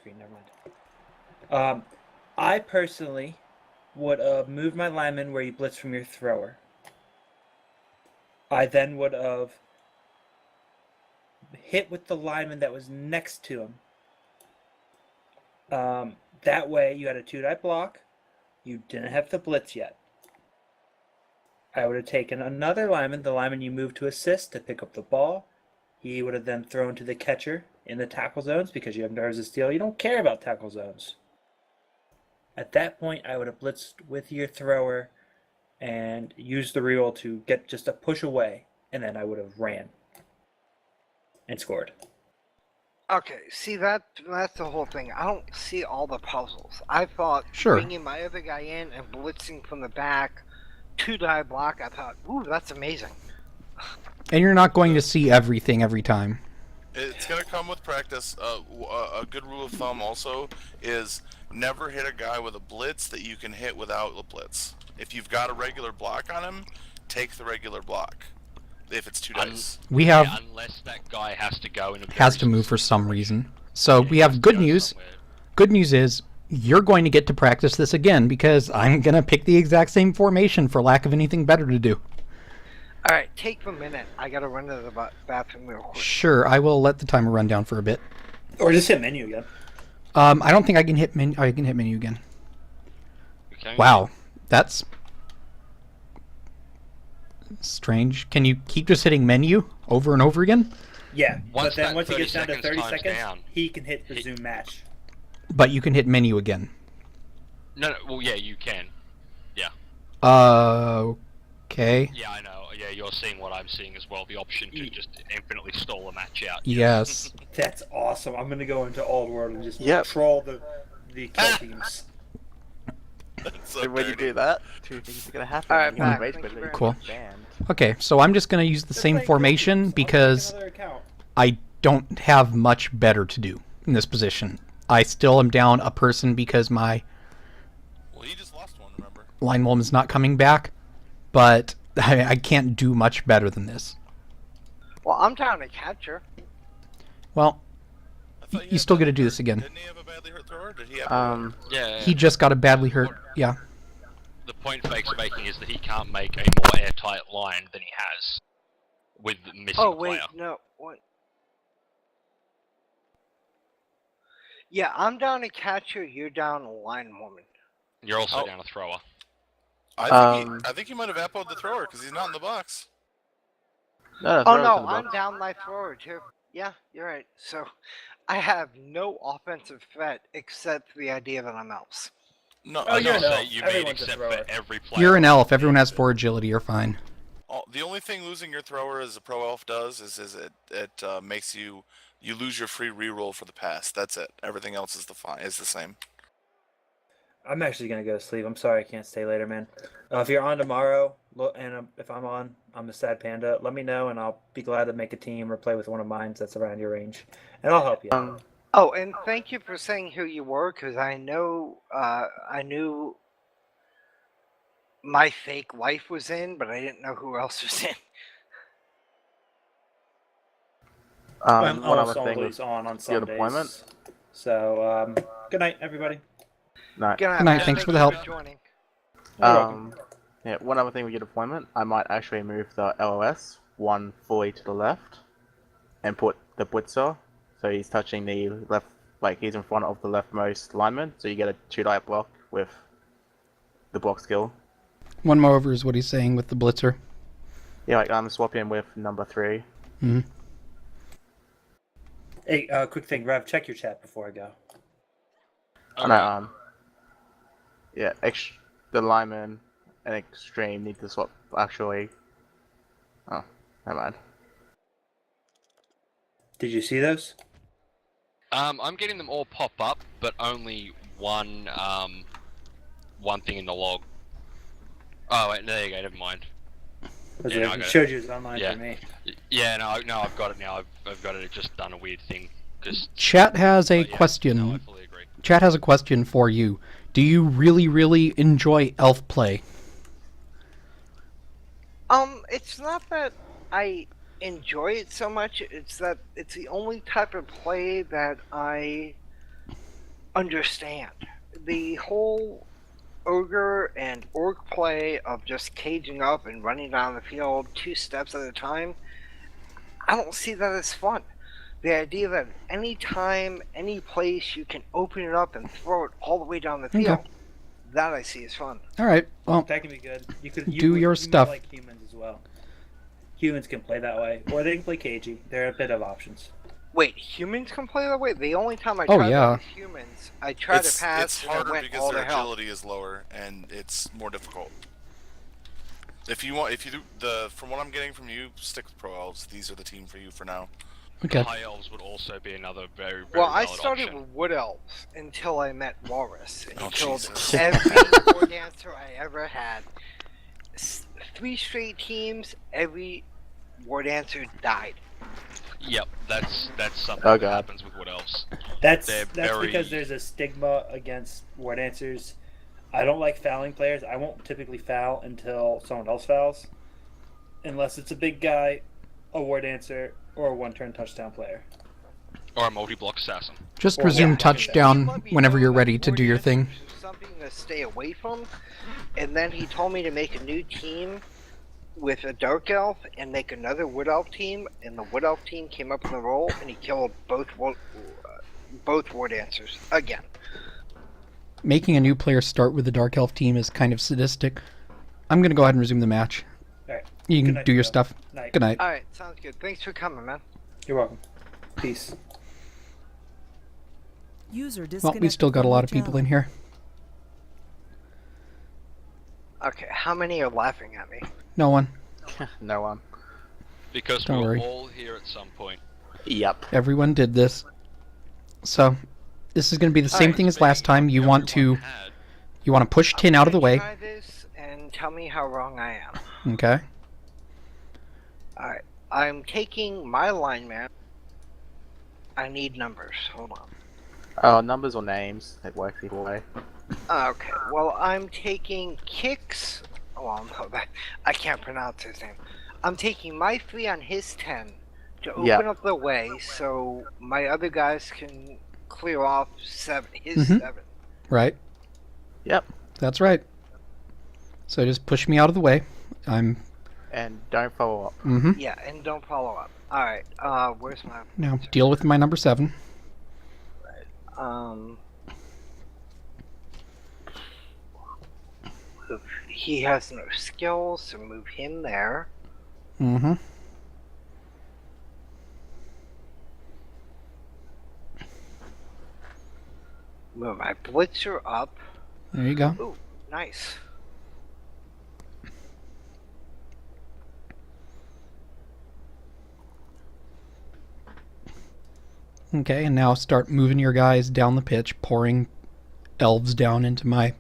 screen. Never mind. I personally would have moved my lineman where you blitz from your thrower. I then would have hit with the lineman that was next to him. That way, you had a 2-die block. You didn't have the blitz yet. I would have taken another lineman, the lineman you moved to assist, to pick up the ball. He would have then thrown to the catcher in the tackle zones because you have nerves of steel. You don't care about tackle zones. At that point, I would have blitzed with your thrower and used the reroll to get just a push away, and then I would have ran and scored. Okay, see that's the whole thing. I don't see all the puzzles. I thought Sure. bringing my other guy in and blitzing from the back, 2-die block. I thought, ooh, that's amazing. And you're not going to see everything every time. It's going to come with practice. A good rule of thumb also is never hit a guy with a blitz that you can hit without a blitz. If you've got a regular block on him, take the regular block. If it's 2 dice. We have unless that guy has to go in a has to move for some reason. So we have good news. Somewhere. Good news is you're going to get to practice this again because I'm going to pick the exact same formation for lack of anything better to do. All right, take a minute. I gotta run to the bathroom real quick. Sure, I will let the timer run down for a bit. Or just hit menu again. I don't think I can hit menu. I can hit menu again. Okay. Wow, that's strange. Can you keep just hitting menu over and over again? Yeah, but Once then that once it gets down to 30 30 seconds seconds, down, he can hit resume match. But you can hit menu again. No, well, yeah, you can. Yeah. Okay. Yeah, I know. Yeah, you're seeing what I'm seeing as well. The option to just infinitely stall a match out. Yes. That's awesome. I'm gonna go into Old World and just Yep. troll the kill teams. That's so So when you dirty. do that, two things are gonna happen. Alright, You can't Mac, rage thank quit, you but very you Cool. get banned. Okay, so I'm just going to use the same formation because I don't have much better to do in this position. I still am down a person because my Well, he just lost one, remember? linewoman is not coming back, but I can't do much better than this. Well, I'm down to catcher. Well, I thought you had still got to badly do hurt. this again. Didn't he have a badly hurt thrower? Did he have Yeah. He just got a badly hurt. Yeah. The point Fake's making is that he can't make a more airtight line than he has with the missing Oh wait, player. no, what? Yeah, I'm down to catcher. You're down to linewoman. You're also Oh. down a thrower. I think he might have appoed the thrower because he's not in the box. No, Oh throw it to no, the I'm box. down my thrower too. Yeah, you're right. So, I have no offensive threat except the idea that I'm else. No, Oh, you're no, an So elf. you mean Everyone's a except thrower. for every player. You're an elf. Everyone has 4 agility. You're fine. The only thing losing your thrower as a pro elf does is it makes you lose your free reroll for the pass. That's it. Everything else is the same. I'm actually gonna go to sleep. I'm sorry I can't stay later, man. If you're on tomorrow, and if I'm on, I'm a sad panda. Let me know, and I'll be glad to make a team or play with one of mine that's around your range, and I'll help you. Oh, and thank you for saying who you were, because I knew my fake wife was in, but I didn't know who else was in. I'm One almost other thing always with on your Sundays. deployment. So, good night, everybody. no, Good night, thanks for the help. joining. You're welcome. yeah, one other thing with your deployment, I might actually move the LOS one fully to the left, and put the blitzer, so he's touching the left, like he's in front of the leftmost lineman, so you get a 2-die block with the block skill. One more over is what he's saying with the blitzer. Yeah, like I'm swapping with number 3. Hmm. Hey, quick thing, Rev, check your chat before I go. Oh, no, yeah, the lineman and extreme need to swap actually. Oh, never mind. Did you see those? I'm getting them all pop up, but only one thing in the log. Oh wait, there you go. Never mind. Because Yeah, no, I it got it. showed you it's online Yeah. for me. Yeah, no, I've got it now. I've got it. It just done a weird thing. Chat has a But yeah, question. No, I fully agree. Chat has a question for you. Do you really, really enjoy elf play? It's not that I enjoy it so much, it's that it's the only type of play that I understand. The whole ogre and orc play of just caging up and running down the field 2 steps at a time, I don't see that as fun. The idea that any time, any place, you can open it up and throw it all the way down the field, that I see as fun. All right. Well, That can be good. You could do your stuff. Like humans as well. Humans can play that way, or they can play cagey. There are a bit of options. Wait, humans can play that way? The only time I Oh, tried yeah. that with humans, I tried to pass It's and it harder went because all their to hell. agility is lower and it's more difficult. If you do from what I'm getting from you, stick with pro elves. These are the team for you for now. okay. High elves would also be another very Well, I valid started option. with wood elves until I met Walrus, and he Oh, killed Jesus. every war dancer I ever had. 3 straight teams, every war dancer died. Yep, that's something Oh, that God. happens with wood elves. That's They're because very- there's a stigma against war dancers. I don't like fouling players. I won't typically foul until someone else fouls, unless it's a big guy, a war dancer, or a one-turn touchdown player. Or a multi-block assassin. Just Or resume yeah, touchdown Let me whenever know you're that ready to war do your thing. dancers is something to stay away from, and then he told me to make a new team with a dark elf and make another wood elf team, and the wood elf team came up in the roll, and he killed both war dancers again. Making a new player start with the Dark Elf team is kind of sadistic. I'm going to go ahead and resume the match. All right. You Good can night, do your Joe. stuff. Night. Good night. All right, sounds good. Thanks for coming, man. You're welcome. Peace. User Well, we still got a lot of people in here. Okay, how many are laughing at me? No one. No one. Because Don't we're worry. all here at some point. Yep. Everyone did this. So, this is going to be the same Alright, thing as last time. You want to Everyone push Tin out of the way. Try this and tell me how wrong I am. Okay. All right, I'm taking my lineman. I need numbers. Hold on. Numbers or names. It works either way. Okay, well, I'm taking Kicks. Well, no, I can't pronounce his name. I'm taking my 3 on his 10 to open Yeah. up the way so my other guys can clear off his Mhm. 7. Right. Yep. That's right. So just push me out of the way. I'm... And don't follow up. Mm-hmm. Yeah, and don't follow up. All right, where's my... Now, deal with my number 7. He has no skills, so move him there. Mm-hmm. Move my blitzer up. There you go. Ooh, nice. Okay, and now start moving your guys down the pitch, pouring elves down into my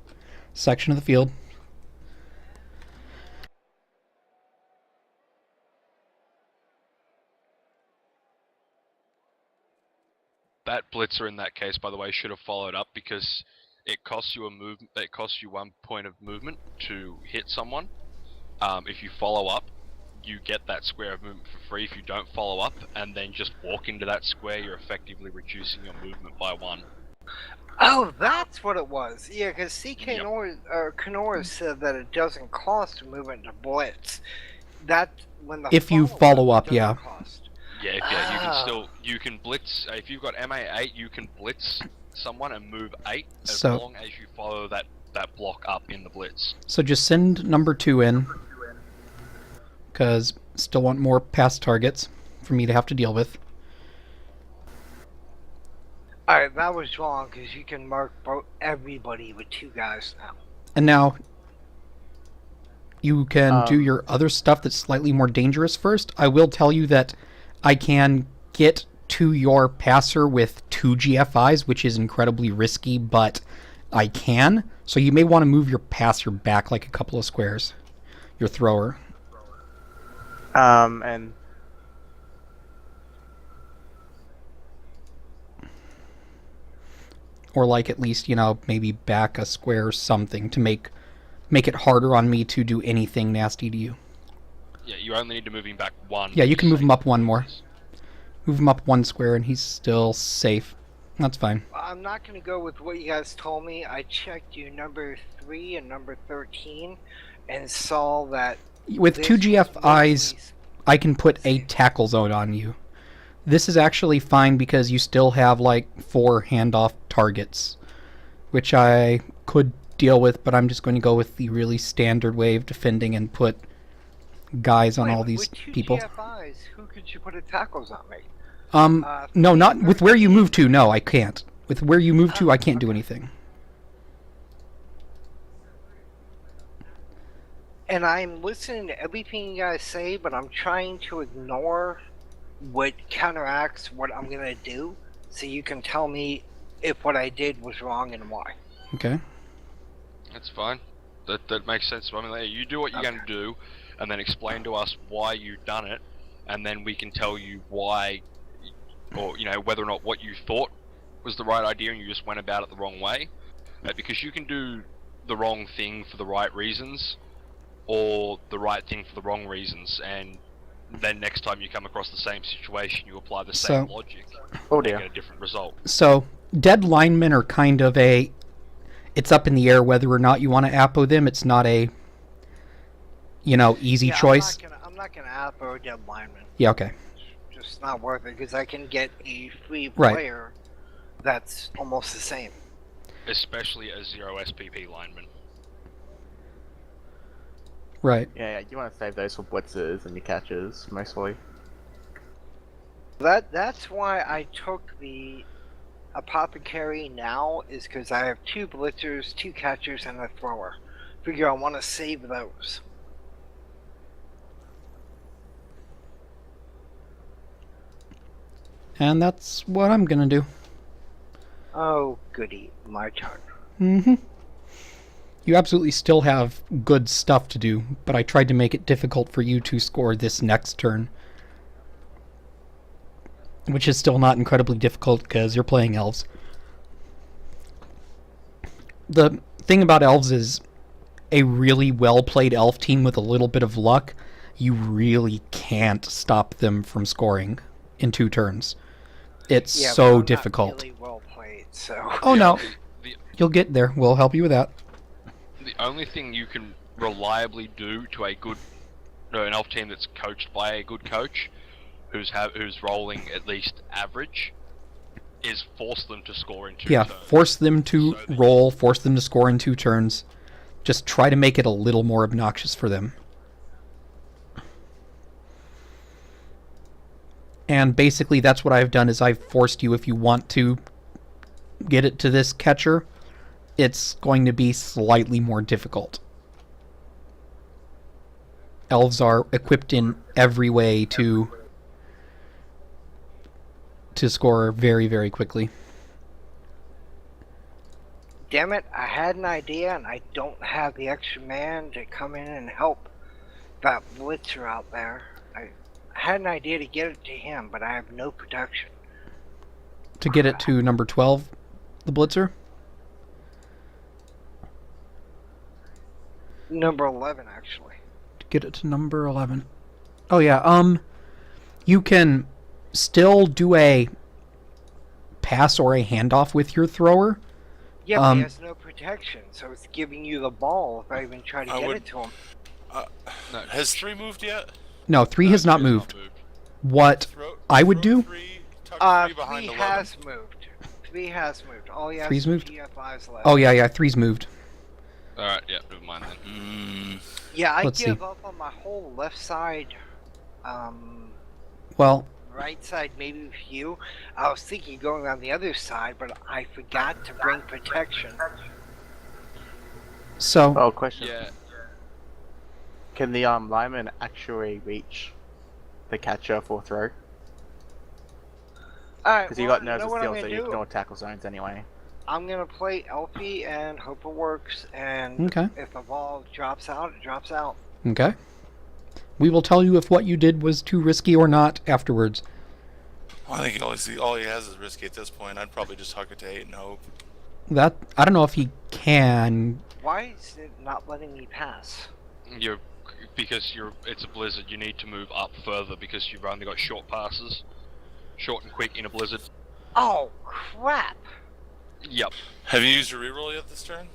section of the field. That blitzer in that case, by the way, should have followed up because it costs you a move. It costs you 1 point of movement to hit someone. If you follow up, you get that square of movement for free. If you don't follow up and then just walk into that square, you're effectively reducing your movement by 1. Oh, that's what it was. Yeah, because CK Yep. Kenora said that it doesn't cost to move into blitz. That when the If you follow-up, follow up, it doesn't yeah. Cost. Yeah, you Ah. can blitz. If you've got MA8, you can blitz someone and move 8 as So- long as you follow that block up in the blitz. So just send number 2 in, because still want more pass targets for me to have to deal with. All right, that was wrong because you can mark everybody with 2 guys now. And now you can do Um, your other stuff that's slightly more dangerous first. I will tell you that I can get to your passer with 2 GFIs, which is incredibly risky, but I can. So you may want to move your passer back like a couple of squares, your thrower. And Or like at least, maybe back a square or something to make it harder on me to do anything nasty to you. Yeah, you only need to move him back 1. Yeah, you can move him save up 1 more. points. Move him up 1 square and he's still safe. That's fine. I'm not going to go with what you guys told me. I checked you number 3 and number 13 and saw that With this 2 was GFIs, mostly- I can put a tackle zone on you. This is actually fine because you still have like 4 handoff targets, which I could deal with, but I'm just going to go with the really standard way of defending and put guys on Wait, all these with 2 people. GFIs, who could you put a tackles on me? No, 3 not and with where you 13. move to. No, I can't. With where you move to, I can't do anything. And I'm listening to everything you guys say, but I'm trying to ignore what counteracts what I'm going to do, so you can tell me if what I did was wrong and why. Okay. That's fine. That makes sense. I mean, like, you do what you're going to do, and then explain to us why you've done it, and then we can tell you why, or whether or not what you thought was the right idea and you just went about it the wrong way. Because you can do the wrong thing for the right reasons, or the right thing for the wrong reasons, and then next time you come across the same situation, you apply the same logic Oh and dear. get a different result. So, dead linemen are kind of it's up in the air whether or not you want to APO them. It's not a, easy choice. I'm not gonna Apo dead lineman. Yeah, okay. Just not worth it, because I can get a free Right. player that's almost the same. Especially a 0 SPP lineman. Right. Yeah, you want to save those for blitzes and your catches, mostly. That's why I took the apothecary now, is because I have 2 blitzers, 2 catchers, and a thrower. Figure I want to save those. And that's what I'm gonna do. Oh, goody, my turn. Mm-hmm. You absolutely still have good stuff to do, but I tried to make it difficult for you to score this next turn. Which is still not incredibly difficult because you're playing elves. The thing about elves is a really well-played elf team with a little bit of luck, you really can't stop them from scoring in 2 turns. It's Yeah, but so I'm difficult. Not really well played, so. Oh no, The you'll get there. We'll help you with that. only thing you can reliably do to an elf team that's coached by a good coach, who's rolling at least average, is force them to score in 2 Yeah, turns. force them to So that- roll, force them to score in 2 turns. Just try to make it a little more obnoxious for them. And basically that's what I've done, is I've forced you, if you want to get it to this catcher, it's going to be slightly more difficult. Elves are equipped in every way to score very, very quickly. Damn it, I had an idea and I don't have the extra man to come in and help that blitzer out there. I had an idea to get it to him, but I have no protection. To get it to number 12, the blitzer? Number 11, actually. To get it to number 11. Oh yeah, you can still do a pass or a handoff with your thrower. Yeah, but he has no protection, so it's giving you the ball if I even try to I get would- it to him. No, Has 3 moved yet? No, 3 has not moved. What Throw, I would throw do? 3, tuck 3 behind 3 11. has moved. 3 has moved. All he has 3's is moved? GFIs left. Oh yeah, 3's moved. Alright, yeah, never mind then. Yeah, I Let's give see. up on my whole left side, Well, right side maybe with you. I was thinking going on the other side, but I forgot to bring protection. so Oh, question. Yeah, Can the lineman actually reach the catcher for throw? Alright, Because you got you nerves know of what I'm steel, so gonna you do? ignore tackle zones anyway. I'm gonna play Elfie and hope it works, and Okay. if the ball drops out, it drops out. okay. We will tell you if what you did was too risky or not afterwards. Well, I think all he has is risky at this point. I'd probably just huck it to 8 and hope. That I don't know if he can. Why is it not letting me pass? because it's a blizzard, you need to move up further because you've only got short passes. Short and quick in a blizzard. Oh, crap. Yep. Have you used your reroll yet this turn?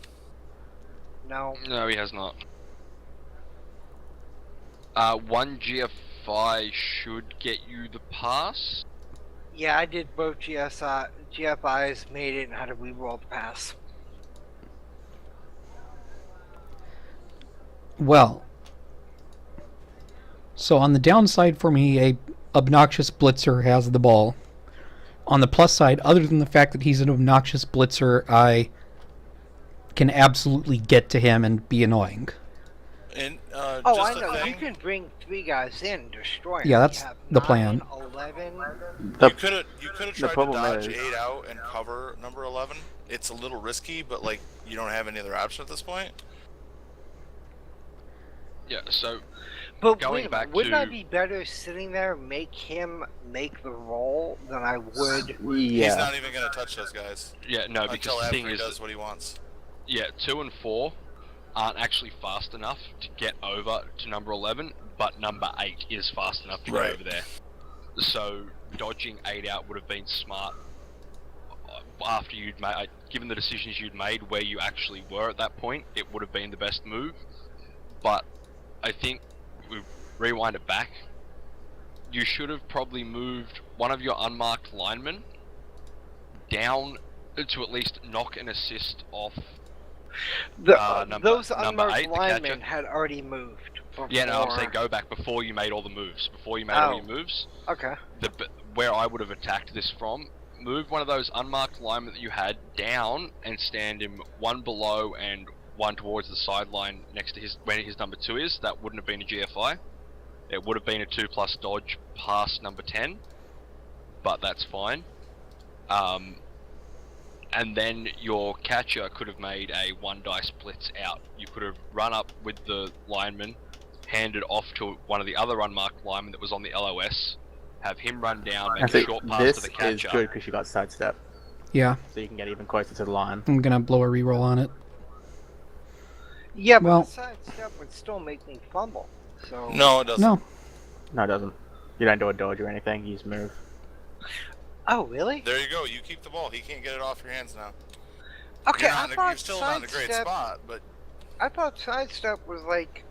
No. No, he has not. One GFI should get you the pass. Yeah, I did both GFIs, made it, and had to re-roll the pass. Well, so on the downside for me, a obnoxious blitzer has the ball. On the plus side, other than the fact that he's an obnoxious blitzer, I can absolutely get to him and be annoying. And Oh, just I a know. thing, You can bring 3 guys in and destroy 'em. Yeah, that's You have the 9, plan. 11. you could have tried to problem dodge is- 8 out and cover number 11. It's a little risky, but like you don't have any other option at this point. Yeah. So But Going wait, back wouldn't I to- be better sitting there, make him make the roll than I would? Yeah. He's not even gonna touch those guys yeah, no, because until the after thing he is, does what he wants. yeah, 2 and 4 aren't actually fast enough to get over to number 11, but number 8 is fast enough to Right. get over there. So dodging 8 out would have been smart after you'd made, given the decisions you'd made where you actually were at that point. It would have been the best move, but I think we rewind it back. You should have probably moved one of your unmarked linemen down to at least knock an assist off. Those number unmarked 8, the catcher. linemen had already moved. Yeah, no, I'm before- saying go back before you made all the moves. Before you made all Oh. your moves, Okay. where I would have attacked this from, move one of those unmarked linemen that you had down and stand him one below and one towards the sideline next to where his number 2 is. That wouldn't have been a GFI. It would have been a 2+ dodge past number 10, but that's fine. And then your catcher could have made a 1 dice blitz out. You could have run up with the lineman, handed off to one of the other unmarked linemen that was on the LOS, have him run down, I make a think short pass this to the is catcher. good because you got sidestep, Yeah, so you can get even closer to the line. I'm gonna blow a reroll on it. Yeah, but Well- the sidestep would still make me fumble. So No, it doesn't. No, No, it doesn't. You don't do a dodge or anything. You just move. Oh, really? There you go. You keep the ball. He can't get it off your hands now. Okay, You're, I you're thought still not in a great sidestep. spot, but I thought sidestep was like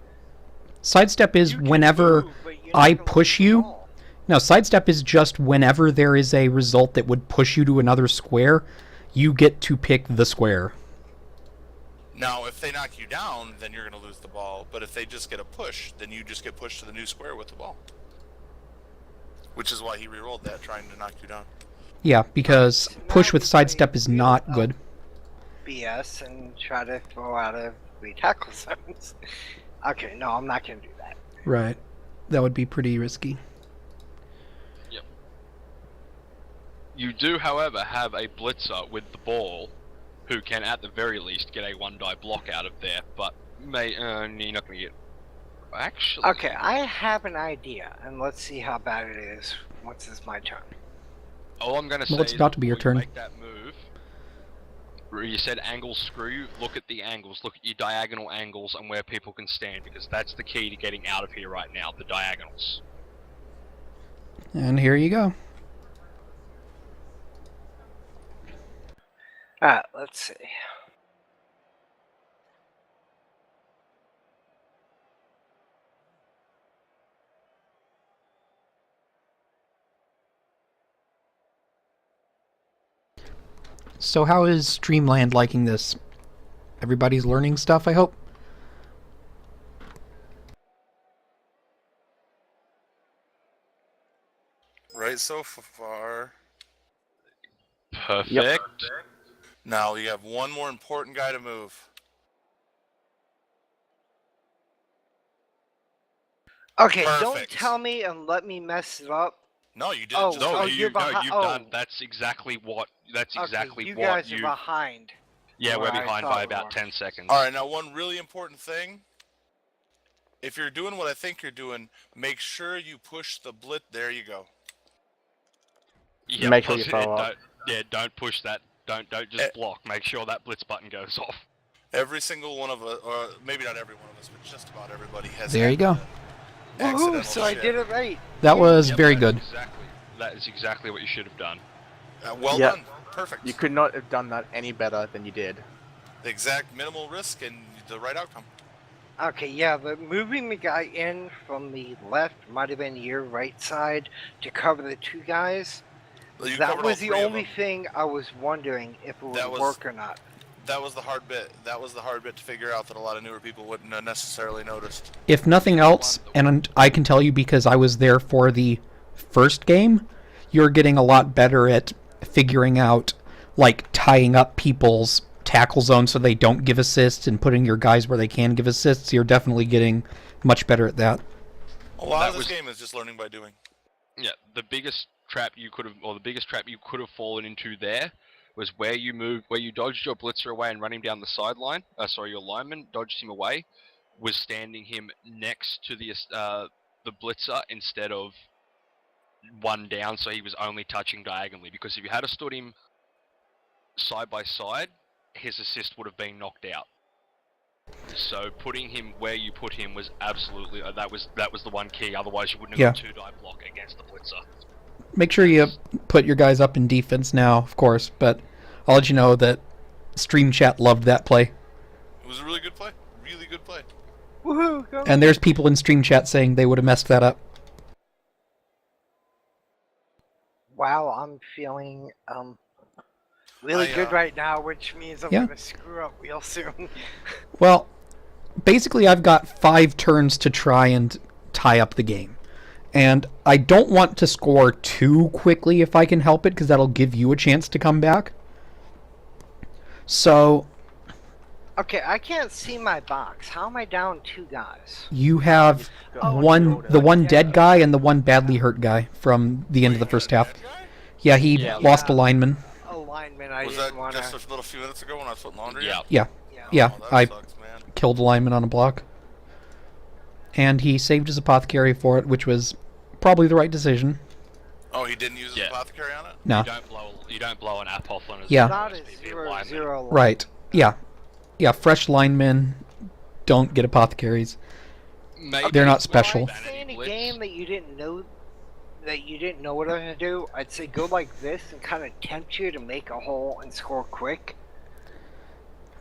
sidestep is you can whenever move, but you're not I gonna push lose the you. ball. No, sidestep is just whenever there is a result that would push you to another square, you get to pick the square. now if they knock you down, then you're going to lose the ball. But if they just get a push, then you just get pushed to the new square with the ball. Which is why he re-rolled that, trying to knock you down. Yeah, because So push now with we sidestep play is not good. BS and try to throw out a 3 tackle zones. Okay, no, I'm not gonna do that. Right. That would be pretty risky. You do, however, have a blitzer with the ball, who can at the very least get a 1 die block out of there, but you're not going to get. Actually, Okay, I have an idea, and let's see how bad it is once it's my turn. all I'm going to say Well, it's is about to be your before you turn. Make that move. Where you said angle screw. Look at the angles. Look at your diagonal angles and where people can stand, because that's the key to getting out of here right now. The diagonals. And here you go. Alright, let's see. So how is Streamland liking this? Everybody's learning stuff, I hope? Right so far. Perfect. Now you have one more important guy to move. Okay, don't Perfect. tell me and let me mess it up. No, you didn't. Oh, just No, oh, move. you're behind- you've oh. done. That's exactly what. That's exactly okay, you what guys you. are behind. Yeah, we're where I behind thought by we about were. 10 seconds. All right, now one really important thing. If you're doing what I think you're doing, make sure you push the blit. There you go. Yeah, Make sure you push it, follow up. don't- Yeah, don't push that. Don't just block. Make sure that blitz button goes off. Every single one of us, or maybe not every one of us, but just about everybody has. There you go. Woohoo, accidental so I shit. did it right. That was Yep, very that's good. Exactly. That is exactly what you should have done. Well Yeah. done. Perfect. You could not have done that any better than you did. The exact minimal risk and the right outcome. Okay, yeah, but moving the guy in from the left might have been your right side to cover the two guys. Well, you That covered was all the three of only them. thing I was wondering if it would That was- work or not. That was the hard bit. That was the hard bit to figure out that a lot of newer people wouldn't have necessarily noticed. If nothing else, and I can tell you because I was there for the first game, you're getting a lot better at figuring out, like, tying up people's tackle zones so they don't give assists and putting your guys where they can give assists. You're definitely getting much better at that. A lot That of this was- game is just learning by doing. Yeah, the biggest trap you could have fallen into there was where you dodged your blitzer away and run him down the sideline. Your lineman dodged him away, was standing him next to the blitzer instead of one down, so he was only touching diagonally. Because if you had stood him side by side, his assist would have been knocked out. So putting him where you put him was absolutely that was the one key. Otherwise, you wouldn't have got 2-die block against the blitzer. Make sure you put your guys up in defense now, of course, but I'll let you know that Stream Chat loved that play. It was a really good play. Really good play. Woohoo! Go. And there's people in Stream Chat saying they would have messed that up. Wow, I'm feeling really good I, right now, which means I'm Yeah. gonna screw up real soon. Well, basically I've got 5 turns to try and tie up the game. And I don't want to score too quickly if I can help it, because that'll give you a chance to come back. So, Okay, I can't see my box. How am I down 2 guys? you have Oh, the one dead guy and the one badly hurt guy from the end of the first half. That guy? Yeah, he Yeah. lost a lineman. Alignment, I Was didn't that want just to. a little few minutes ago when I was putting laundry Yeah. in? Yeah, Yeah. yeah, Oh, that I sucks, man. killed a lineman on a block. And he saved his apothecary for it, which was probably the right decision. Oh, he didn't use his Yeah. apothecary on it? No. You don't blow an app off on a Yeah. Not a SPP 0-0 lineman. line. Right. Yeah. Yeah, fresh linemen don't get apothecaries. Maybe They're not it's special. If I say in a game that you didn't know what I was gonna do, I'd say go like this and kind of tempt you to make a hole and score quick.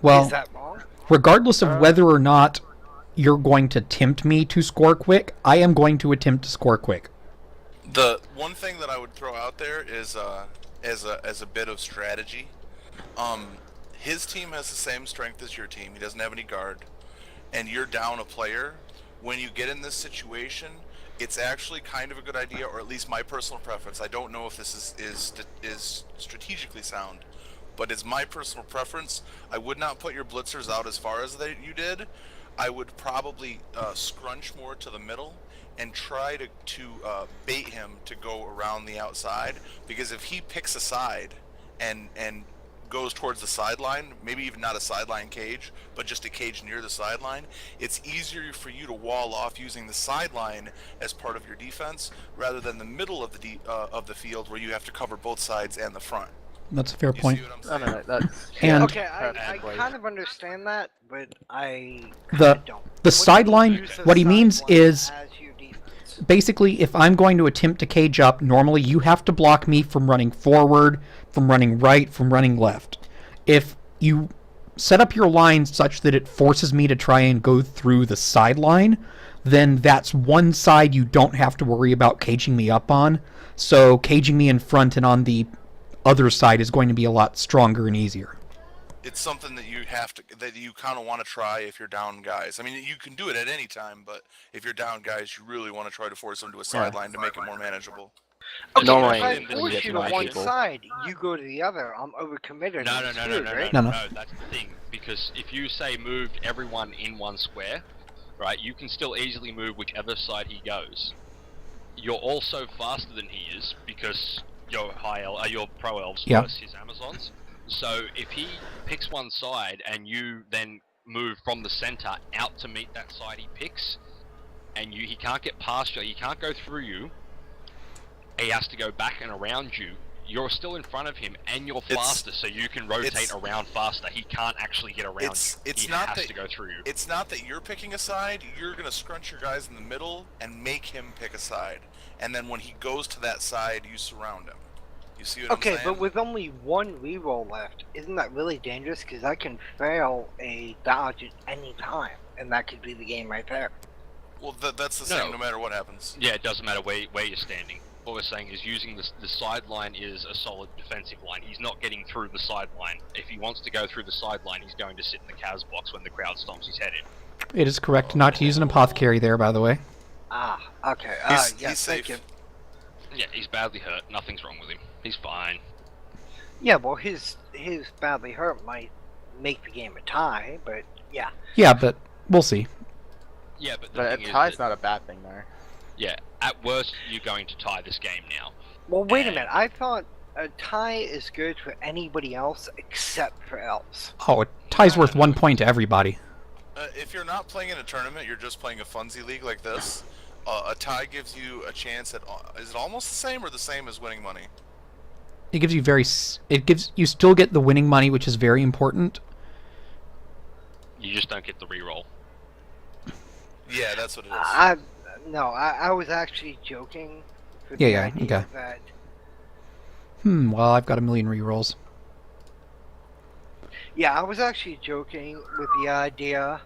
Well, Is that wrong? regardless of whether or not you're going to tempt me to score quick, I am going to attempt to score quick. The one thing that I would throw out there is, as a bit of strategy, his team has the same strength as your team. He doesn't have any guard, and you're down a player. When you get in this situation, it's actually kind of a good idea, or at least my personal preference. I don't know if this is strategically sound, but it's my personal preference. I would not put your blitzers out as far as you did. I would probably scrunch more to the middle and try to bait him to go around the outside, because if he picks a side and goes towards the sideline, maybe even not a sideline cage, but just a cage near the sideline, it's easier for you to wall off using the sideline as part of your defense rather than the middle of the field where you have to cover both sides and the front. That's a fair You point. see what I'm No, saying? no, that's And Okay, I Perfectly. kind of understand that, but I The- kinda don't. the What do you sideline- use the what he means sideline is- as your defense? basically, if I'm going to attempt to cage up, normally you have to block me from running forward, from running right, from running left. If you set up your line such that it forces me to try and go through the sideline, then that's one side you don't have to worry about caging me up on. So caging me in front and on the other side is going to be a lot stronger and easier. It's something that you kind of want to try if you're down guys. I mean, you can do it at any time, but if you're down guys, you really want to try to force them to a sideline to make it more manageable. Okay, Normally, if I in this force get you to to my one people. side, you go to the other. I'm overcommitted. No, I'm no, no, no, screwed, no, right? No, no, no. no. That's the thing. Because if you say moved everyone in one square, right, you can still easily move whichever side he goes. You're also faster than he is because you're you're pro elves Yeah. versus his Amazons. So if he picks one side and you then move from the center out to meet that side he picks, and he can't get past you, he can't go through you. He has to go back and around you. You're still in front of him, and you're faster, so you can rotate around faster. He can't actually get around you. He not has that to go through you. It's not that you're picking a side. You're gonna scrunch your guys in the middle and make him pick a side, and then when he goes to that side, you surround him. You see what I'm Okay, saying? but with only one reroll left, isn't that really dangerous? Because I can fail a dodge at any time, and that could be the game right there. Well, that's the No. same no matter what happens. Yeah, it doesn't matter where you're standing. What we're saying is using the sideline is a solid defensive line. He's not getting through the sideline. If he wants to go through the sideline, he's going to sit in the Cas box when the crowd stomps his head in. It is correct not to use an apothecary there, by the way. Ah, okay. He's Yes, safe. thank you. Yeah, he's badly hurt. Nothing's wrong with him. He's fine. Yeah, well, his badly hurt might make the game a tie, but yeah. Yeah, but we'll see. Yeah, but the But a thing is tie's that, not a bad thing, though. yeah, at worst, you're going to tie this game now. Well, wait a And- minute. I thought a tie is good for anybody else except for elves. Oh, a tie's worth 1 point to everybody. If you're not playing in a tournament, you're just playing a funsy league like this. A tie gives you a chance at. Is it almost the same or the same as winning money? It gives you you still get the winning money, which is very important. You just don't get the reroll. Yeah, that's what it is. I was actually joking. For the Yeah, idea okay. That, Well, I've got a million rerolls. yeah, I was actually joking with the idea.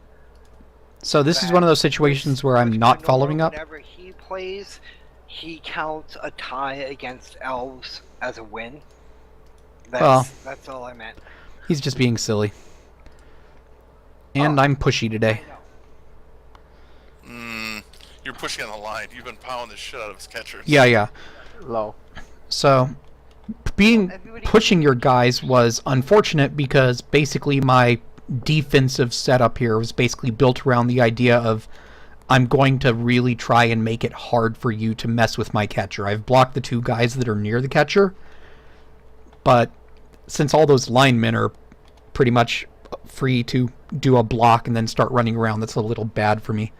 So this is one of those situations where I'm with not Fenora, following up. Whenever he plays, he counts a tie against elves as a win. That's all I meant. He's just being silly. And I'm pushy today. I know. You're pushing on the line. You've been pounding the shit out of his catchers. Yeah. Low. So, pushing your guys was unfortunate because basically my defensive setup here was basically built around the idea of I'm going to really try and make it hard for you to mess with my catcher. I've blocked the two guys that are near the catcher, but since all those linemen are pretty much free to do a block and then start running around, that's a little bad for me.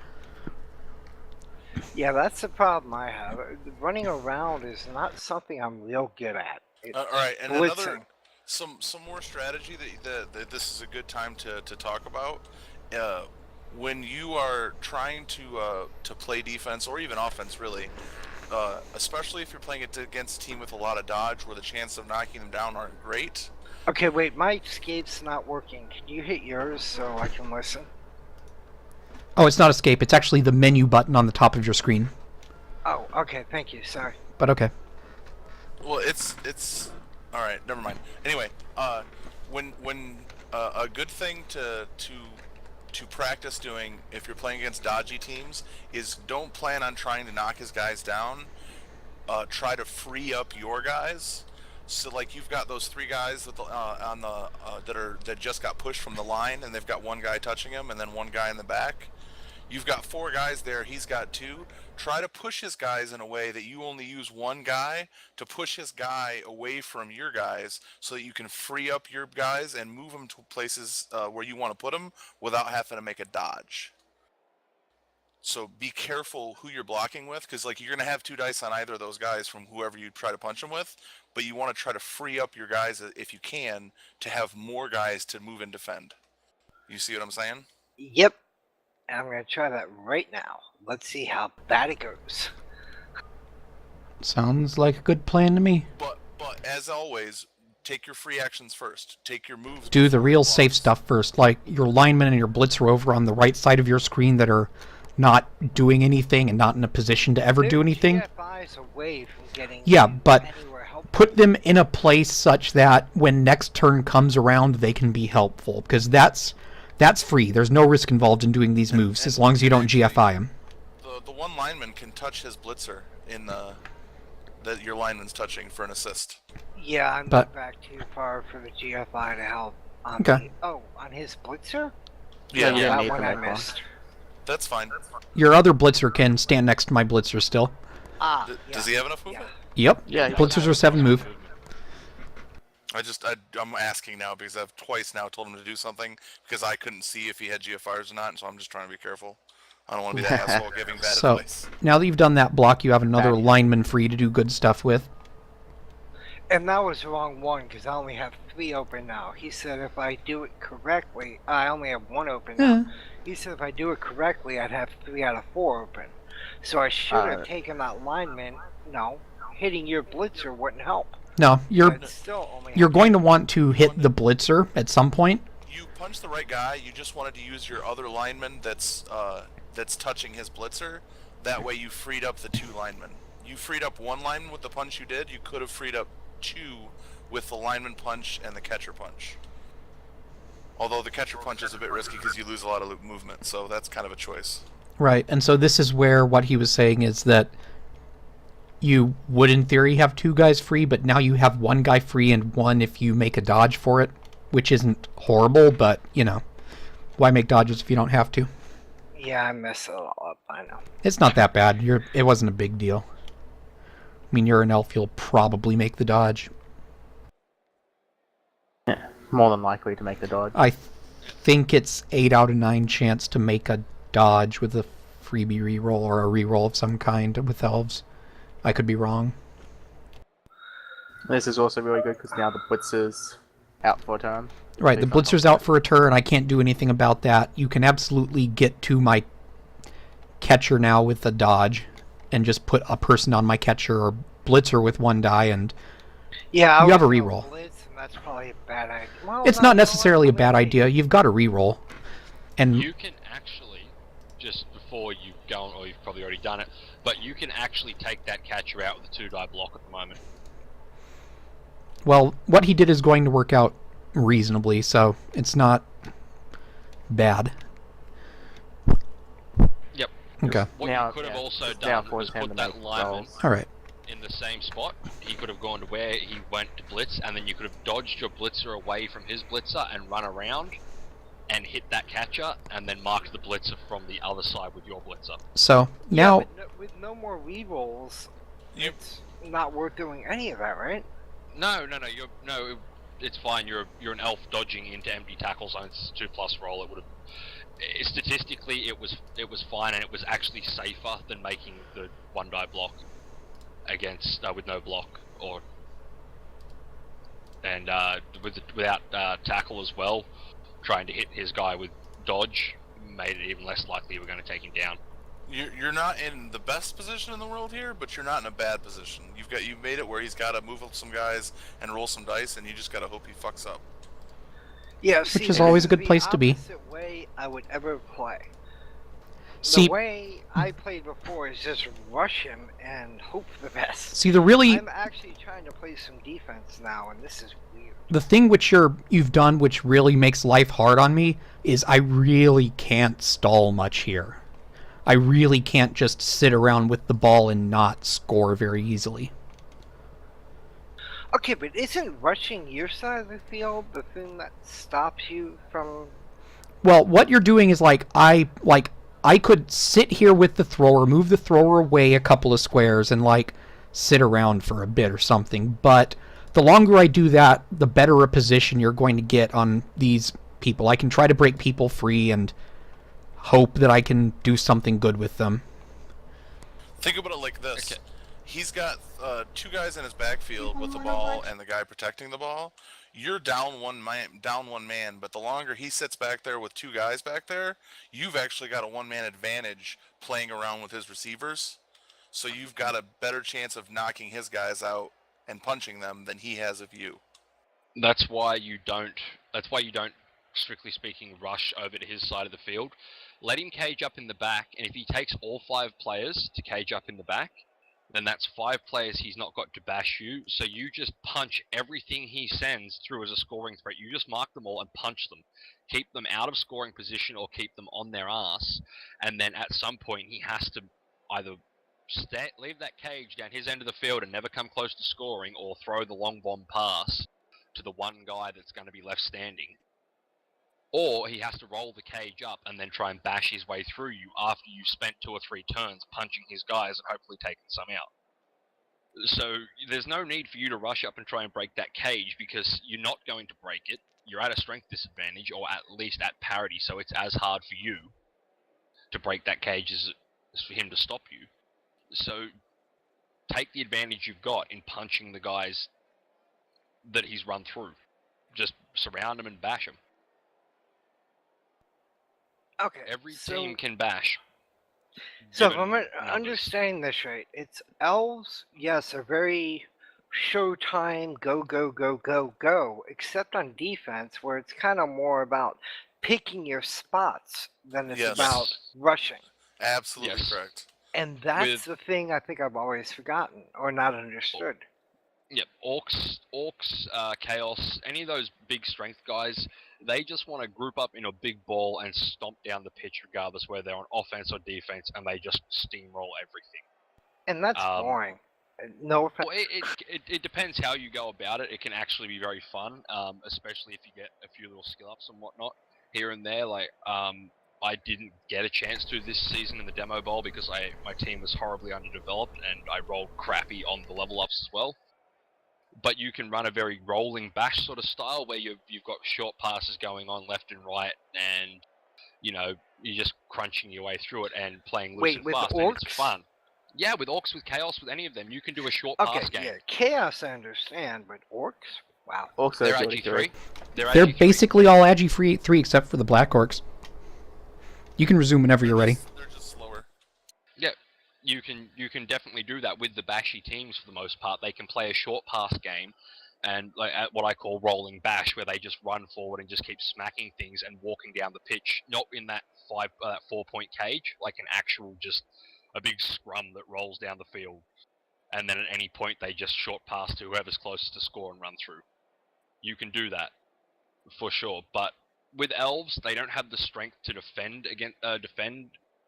Yeah, that's the problem I have. Running around is not something I'm real good at. All right, and Blitzing. some more strategy that this is a good time to talk about. When you are trying to play defense or even offense, really, especially if you're playing it against a team with a lot of dodge, where the chance of knocking them down aren't great. Okay, wait, my escape's not working. Can you hit yours so I can listen? Oh, it's not escape. It's actually the menu button on the top of your screen. Oh, okay, thank you. Sorry. But okay. Well, it's all right. Never mind. Anyway, when a good thing to practice doing if you're playing against dodgy teams is don't plan on trying to knock his guys down. Try to free up your guys. So like you've got those three guys with that just got pushed from the line, and they've got one guy touching him, and then one guy in the back. You've got four guys there. He's got two. Try to push his guys in a way that you only use one guy to push his guy away from your guys, so that you can free up your guys and move them to places where you want to put them without having to make a dodge. So be careful who you're blocking with, because like you're gonna have two dice on either of those guys from whoever you try to punch them with, but you want to try to free up your guys if you can to have more guys to move and defend. You see what I'm saying? Yep. And I'm going to try that right now. Let's see how bad it goes. Sounds like a good plan to me. But as always, take your free actions first. Take your moves. Do the before real your safe blocks. stuff first, like your linemen and your blitzer over on the right side of your screen that are not doing anything and not in a position to ever do They're anything. GFIs away from getting Yeah, but anywhere helpful. put them in a place such that when next turn comes around, they can be helpful, because that's free. There's no risk involved in doing these moves as long as you don't GFI them. The one lineman can touch his blitzer in that your lineman's touching for an assist. Yeah, I'm but- not back too far for the GFI to help. On Okay. on his blitzer? Yeah, you don't that need one to I make one. missed. That's fine. Your other blitzer can stand next to my blitzer still. Ah, Does he have enough movement? Yep. Yeah, he Blitzers are 7 move. I'm asking now because I've twice now told him to do something because I couldn't see if he had GFRs or not, and so I'm just trying to be careful. I don't want to be that asshole giving bad So advice. now that you've done that block, you have another lineman free to do good stuff with. And that was the wrong one because I only have 3 open now. He said if I do it correctly, I only have 1 open now. He said if I do it correctly, I'd have 3 out of 4 open. So I should have taken that lineman. No, hitting your blitzer wouldn't help. No, but still only you're have going to want to hit the blitzer at some point. You punch the right guy. You just wanted to use your other lineman that's touching his blitzer. That way, you freed up the 2 linemen. You freed up 1 lineman with the punch you did. You could have freed up 2 with the lineman punch and the catcher punch. Although the catcher punch is a bit risky because you lose a lot of movement, so that's kind of a choice. Right, and so this is where what he was saying is that you would, in theory, have 2 guys free, but now you have 1 guy free and 1 if you make a dodge for it, which isn't horrible, but, you know, why make dodges if you don't have to? Yeah, I messed it all up. I know. It's not that bad. It wasn't a big deal. I mean, you're an elf, you'll probably make the dodge. Yeah, more than likely to make the dodge. I think it's 8 out of 9 chance to make a dodge with a freebie reroll or a reroll of some kind with elves. I could be wrong. This is also really good because now the blitzer's out for a turn. Right, the blitzer's out for a turn. I can't do anything about that. You can absolutely get to my catcher now with a dodge and just put a person on my catcher or blitzer with 1 die, and Yeah, you have a was reroll. Blitz, and that's probably a bad idea. Well, It's no, not necessarily a bad idea. You've got a reroll. And You can actually, just before you go on, or you've probably already done it, but you can actually take that catcher out with a 2-die block at the moment. well, what he did is going to work out reasonably, so it's not bad. Yep. Okay. What Now- you could have yeah, also it's now done for was him put to that make lineman rolls. Alright. in the same spot. He could have gone to where he went to blitz, and then you could have dodged your blitzer away from his blitzer and run around and hit that catcher, and then marked the blitzer from the other side with your blitzer. So, now... Yeah, but with no more rerolls, You- it's not worth doing any of that, right? No, it's fine. You're an elf dodging into empty tackle zones. 2+ roll. It would have statistically it was fine, and it was actually safer than making the 1-die block against with no block without tackle as well. Trying to hit his guy with dodge made it even less likely you were going to take him down. You're not in the best position in the world here, but you're not in a bad position. You've made it where he's got to move up some guys and roll some dice, and you just got to hope he fucks up. Yeah, see, is this always a good the place to be. opposite way I would ever play. See, The way I played before is just rush him and hope for the best. see, the really... I'm actually trying to play some defense now, and this is weird. The thing which you've done which really makes life hard on me is I really can't stall much here. I really can't just sit around with the ball and not score very easily. Okay, but isn't rushing your side of the field the thing that stops you from... Well, what you're doing is I could sit here with the thrower, move the thrower away a couple of squares, and sit around for a bit or something. But the longer I do that, the better a position you're going to get on these people. I can try to break people free and hope that I can do something good with them. Think about it like this. Okay. He's got 2 guys in his backfield with the ball and the guy protecting the ball. You're down one man, but the longer he sits back there with 2 guys back there, you've actually got a 1-man advantage playing around with his receivers. So you've got a better chance of knocking his guys out and punching them than he has of you. That's why you don't, strictly speaking, rush over to his side of the field. Let him cage up in the back, and if he takes all 5 players to cage up in the back, then that's 5 players he's not got to bash you, so you just punch everything he sends through as a scoring threat. You just mark them all and punch them. Keep them out of scoring position or keep them on their ass, and then at some point he has to either leave that cage down his end of the field and never come close to scoring, or throw the long bomb pass to the one guy that's going to be left standing. Or he has to roll the cage up and then try and bash his way through you after you've spent 2 or 3 turns punching his guys and hopefully taking some out. So there's no need for you to rush up and try and break that cage, because you're not going to break it. You're at a strength disadvantage, or at least at parity, so it's as hard for you to break that cage as for him to stop you. So take the advantage you've got in punching the guys that he's run through. Just surround him and bash him. Okay, Every so, team can bash. So if given I'm numbers. understanding this right, it's elves, yes, are very showtime, go, go, go, go, go, except on defense, where it's kind of more about picking your spots than it's Yes. about rushing. Absolutely Yes. correct. And that's the thing I think I've always forgotten or not understood. Yep, Orcs, Chaos, any of those big strength guys, they just want to group up in a big ball and stomp down the pitch regardless whether they're on offense or defense, and they just steamroll everything. And that's boring. No offense. Well, it depends how you go about it. It can actually be very fun, especially if you get a few little skill ups and whatnot here and there. Like, I didn't get a chance to this season in the demo bowl because my team was horribly underdeveloped and I rolled crappy on the level ups as well. But you can run a very rolling bash sort of style where you've got short passes going on left and right, and you're just crunching your way through it and playing loose and with fast, Orcs? and it's fun. Yeah, with Orcs, with Chaos, with any of them, you can do a short pass game. Yeah, Chaos I understand, but Orcs? Wow. Orcs They're are Ag3. really They're Ag3. basically all Agi free 3 except for the Black Orcs. You can resume whenever you're ready. They're just slower. Yeah, you can definitely do that with the bashy teams for the most part. They can play a short pass game, and like at what I call rolling bash, where they just run forward and just keep smacking things and walking down the pitch, not in that 4-point cage, like an actual just a big scrum that rolls down the field, and then at any point they just short pass to whoever's closest to score and run through. You can do that for sure, but with elves, they don't have the strength to defend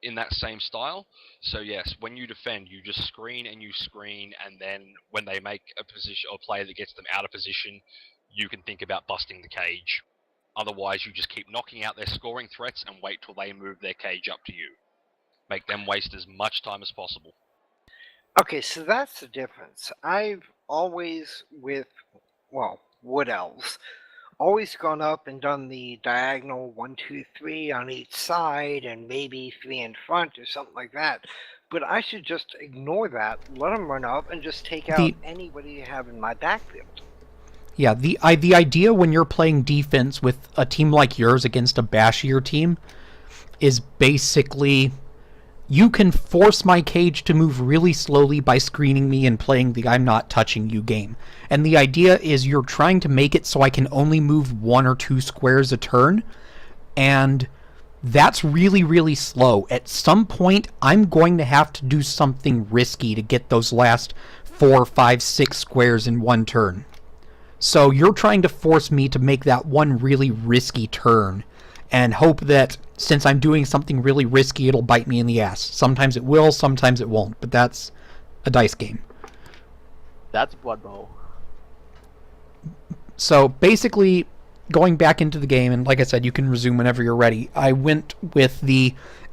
in that same style. So yes, when you defend, you just screen, and then when they make a position or play that gets them out of position, you can think about busting the cage. Otherwise, you just keep knocking out their scoring threats and wait till they move their cage up to you. Make them waste as much time as possible. Okay, so that's the difference. I've always, with wood elves, always gone up and done the diagonal 1, 2, 3 on each side and maybe 3 in front or something like that. But I should just ignore that, let them run up, and just take out anybody you have in my backfield. Yeah, the idea when you're playing defense with a team like yours against a bashier team is basically you can force my cage to move really slowly by screening me and playing the I'm not touching you game. And the idea is you're trying to make it so I can only move 1 or 2 squares a turn, and that's really, really slow. At some point, I'm going to have to do something risky to get those last 4, 5, 6 squares in one turn. So you're trying to force me to make that one really risky turn and hope that since I'm doing something really risky, it'll bite me in the ass. Sometimes it will, sometimes it won't, but that's a dice game. That's Blood Bowl. So basically, going back into the game, and like I said, you can resume whenever you're ready, I went with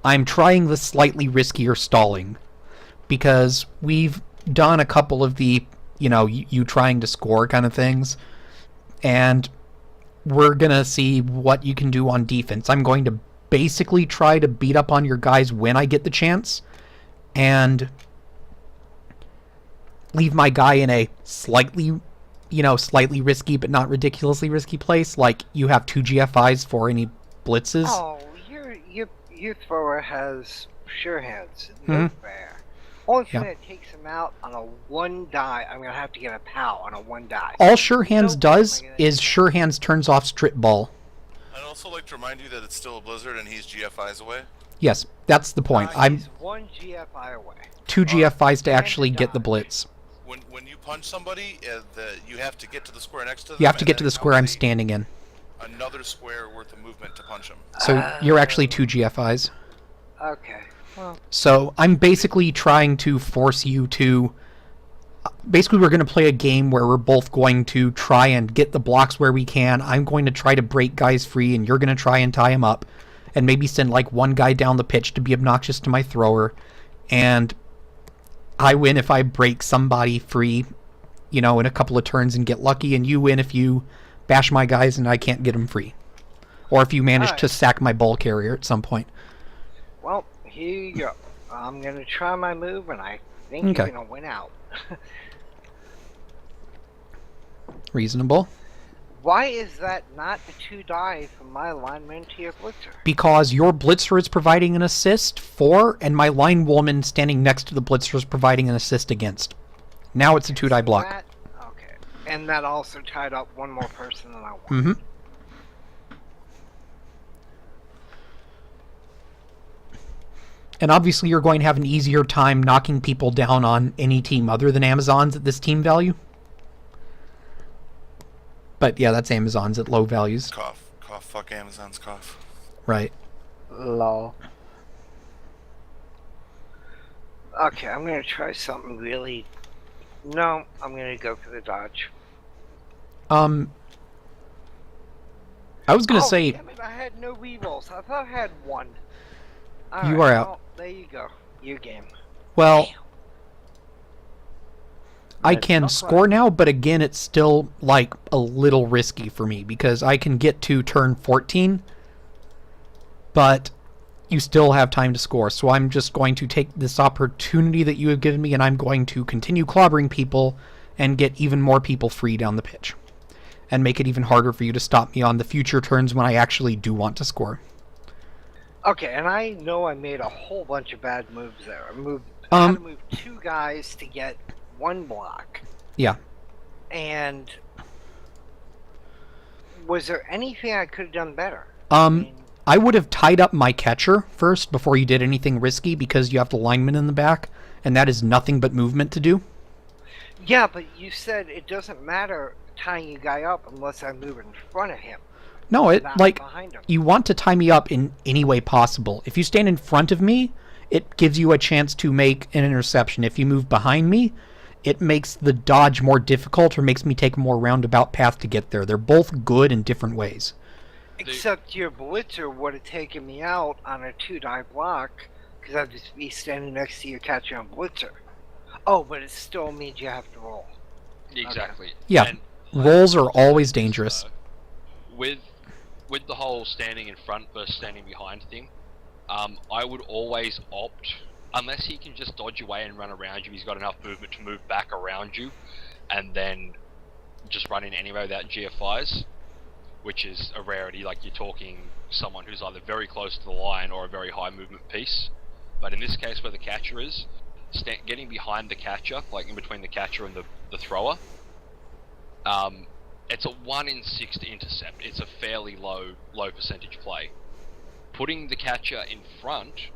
I'm trying the slightly riskier stalling, because we've done a couple of the, you trying to score kind of things, and we're going to see what you can do on defense. I'm going to basically try to beat up on your guys when I get the chance, and leave my guy in a slightly risky but not ridiculously risky place. Like, you have 2 GFIs for any blitzes. Oh, your thrower has sure hands. No fair. Only thing that takes him out on a 1 die, I'm going to have to get a POW on a 1 die. All Sure Hands does is Sure Hands turns off Strip Ball. I'd also like to remind you that it's still a blizzard and he's GFIs away. Yes, that's the point. I'm He's 1 GFI away. 2 GFIs to actually get the blitz. When you punch somebody, you have to get to the square next to them. You have to get to the square I'm standing in. Another square worth of movement to punch him. So you're actually 2 GFIs. Okay. Well. So I'm basically trying to force you to... Basically, we're going to play a game where we're both going to try and get the blocks where we can. I'm going to try to break guys free, and you're going to try and tie them up. And maybe send like one guy down the pitch to be obnoxious to my thrower. And I win if I break somebody free, in a couple of turns and get lucky. And you win if you bash my guys and I can't get them free. Or if you manage to sack my ball carrier at some point. Well, here you go. I'm going to try my move, and I think you're going to win out. Reasonable. Why is that not a 2 die from my lineman to your blitzer? Because your blitzer is providing an assist for, and my line woman standing next to the blitzer is providing an assist against. Now it's a 2 die block. And that also tied up one more person than I wanted. Mm-hmm. And obviously you're going to have an easier time knocking people down on any team other than Amazon's at this team value. But yeah, that's Amazon's at low values. Cough. Cough. Fuck Amazon's cough. Right. Lol. Okay, I'm gonna try something really... No, I'm gonna go for the dodge. I was going to say... Damn it, I had no rerolls. I thought I had one. You are out. Well, there you go. Your game. Well, Damn. I It's can not score now, but again, it's still, like, a little risky for me, because I can get to turn 14, but you still have time to score. So I'm just going to take this opportunity that you have given me, and I'm going to continue clobbering people and get even more people free down the pitch, and make it even harder for you to stop me on the future turns when I actually do want to score. Okay, and I know I made a whole bunch of bad moves there. I had to move 2 guys to get 1 block. Yeah. And was there anything I could have done better? I would have tied up my catcher first before you did anything risky, because you have the lineman in the back, and that is nothing but movement to do. Yeah, but you said it doesn't matter tying a guy up unless I move in front of him. No, it Not like behind him. you want to tie me up in any way possible. If you stand in front of me, it gives you a chance to make an interception. If you move behind me, it makes the dodge more difficult or makes me take a more roundabout path to get there. They're both good in different ways. Except your blitzer would have taken me out on a 2-die block because I'd just be standing next to your catcher and blitzer. Oh, but it still means you have to roll. Exactly. Yeah, And rolls are always dangerous. With the whole standing in front versus standing behind thing, I would always opt, unless he can just dodge away and run around you, he's got enough movement to move back around you, and then just run in anyway without GFIs, which is a rarity. Like, you're talking someone who's either very close to the line or a very high movement piece. But in this case, where the catcher is, getting behind the catcher, like in between the catcher and the thrower, it's a 1 in 6 to intercept. It's a fairly low percentage play. Putting the catcher in front,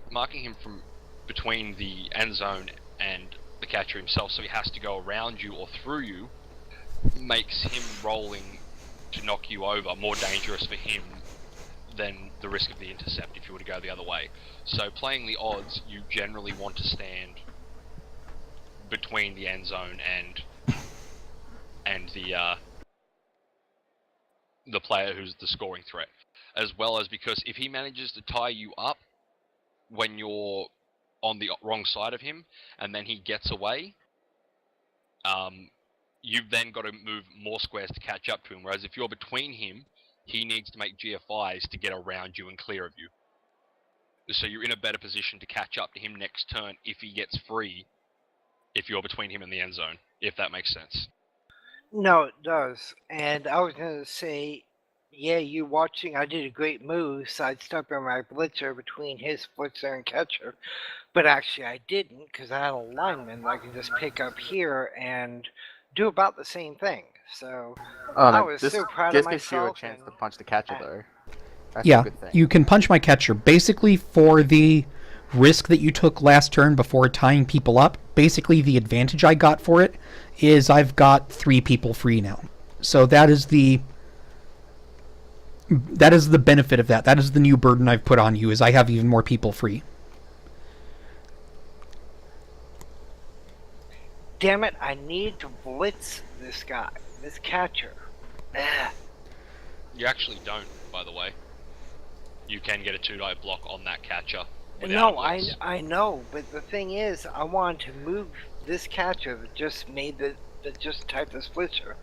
marking him from between the end zone and the catcher himself, so he has to go around you or through you, makes him rolling to knock you over more dangerous for him than the risk of the intercept if you were to go the other way. So playing the odds, you generally want to stand between the end zone and the player who's the scoring threat, as well as because if he manages to tie you up when you're on the wrong side of him and then he gets away, you've then got to move more squares to catch up to him, whereas if you're between him, he needs to make GFIs to get around you and clear of you. So you're in a better position to catch up to him next turn if he gets free, if you're between him and the end zone, if that makes sense. No, it does. And I was going to say, yeah, you watching, I did a great move, sidestepping my blitzer between his blitzer and catcher. But actually I didn't, because I had a lineman that I can just pick up here and do about the same thing. So I was so proud of this gives you a myself. chance to punch the catcher, though. That's Yeah, a good thing. you can punch my catcher. Basically, for the risk that you took last turn before tying people up, basically the advantage I got for it is I've got 3 people free now. So that is the benefit of that. That is the new burden I've put on you, is I have even more people free. Damn it, I need to blitz this guy, this catcher. Ugh. You actually don't, by the way. You can get a 2-die block on that catcher. No, I know, but the thing is, I wanted to move this catcher that just made that just typed this blitzer.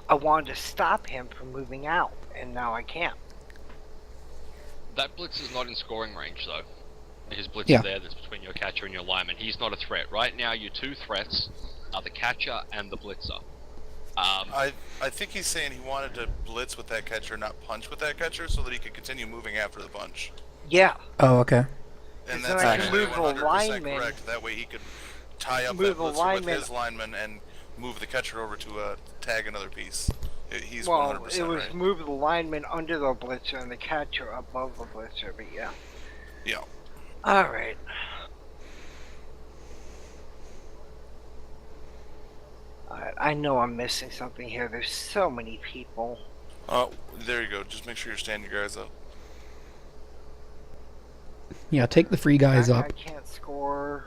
I wanted to stop him from moving out, and now I can't. That blitz is not in scoring range, though. His blitz Yeah. is there, that's between your catcher and your lineman. He's not a threat. Right now, your 2 threats are the catcher and the blitzer. I think he's saying he wanted to blitz with that catcher, not punch with that catcher, so that he could continue moving after the punch. Yeah. Oh, okay. And Because that's then I can actually move the 100% lineman. correct. That way he could tie up Move that the blitzer lineman. with his lineman and move the catcher over to tag another piece. He's Well, 100% it was right. move the lineman under the blitzer and the catcher above the blitzer, but yeah. Yeah. Alright. I know I'm missing something here. There's so many people. There you go. Just make sure you're standing your guys up. Yeah, take the free guys That up. guy can't score.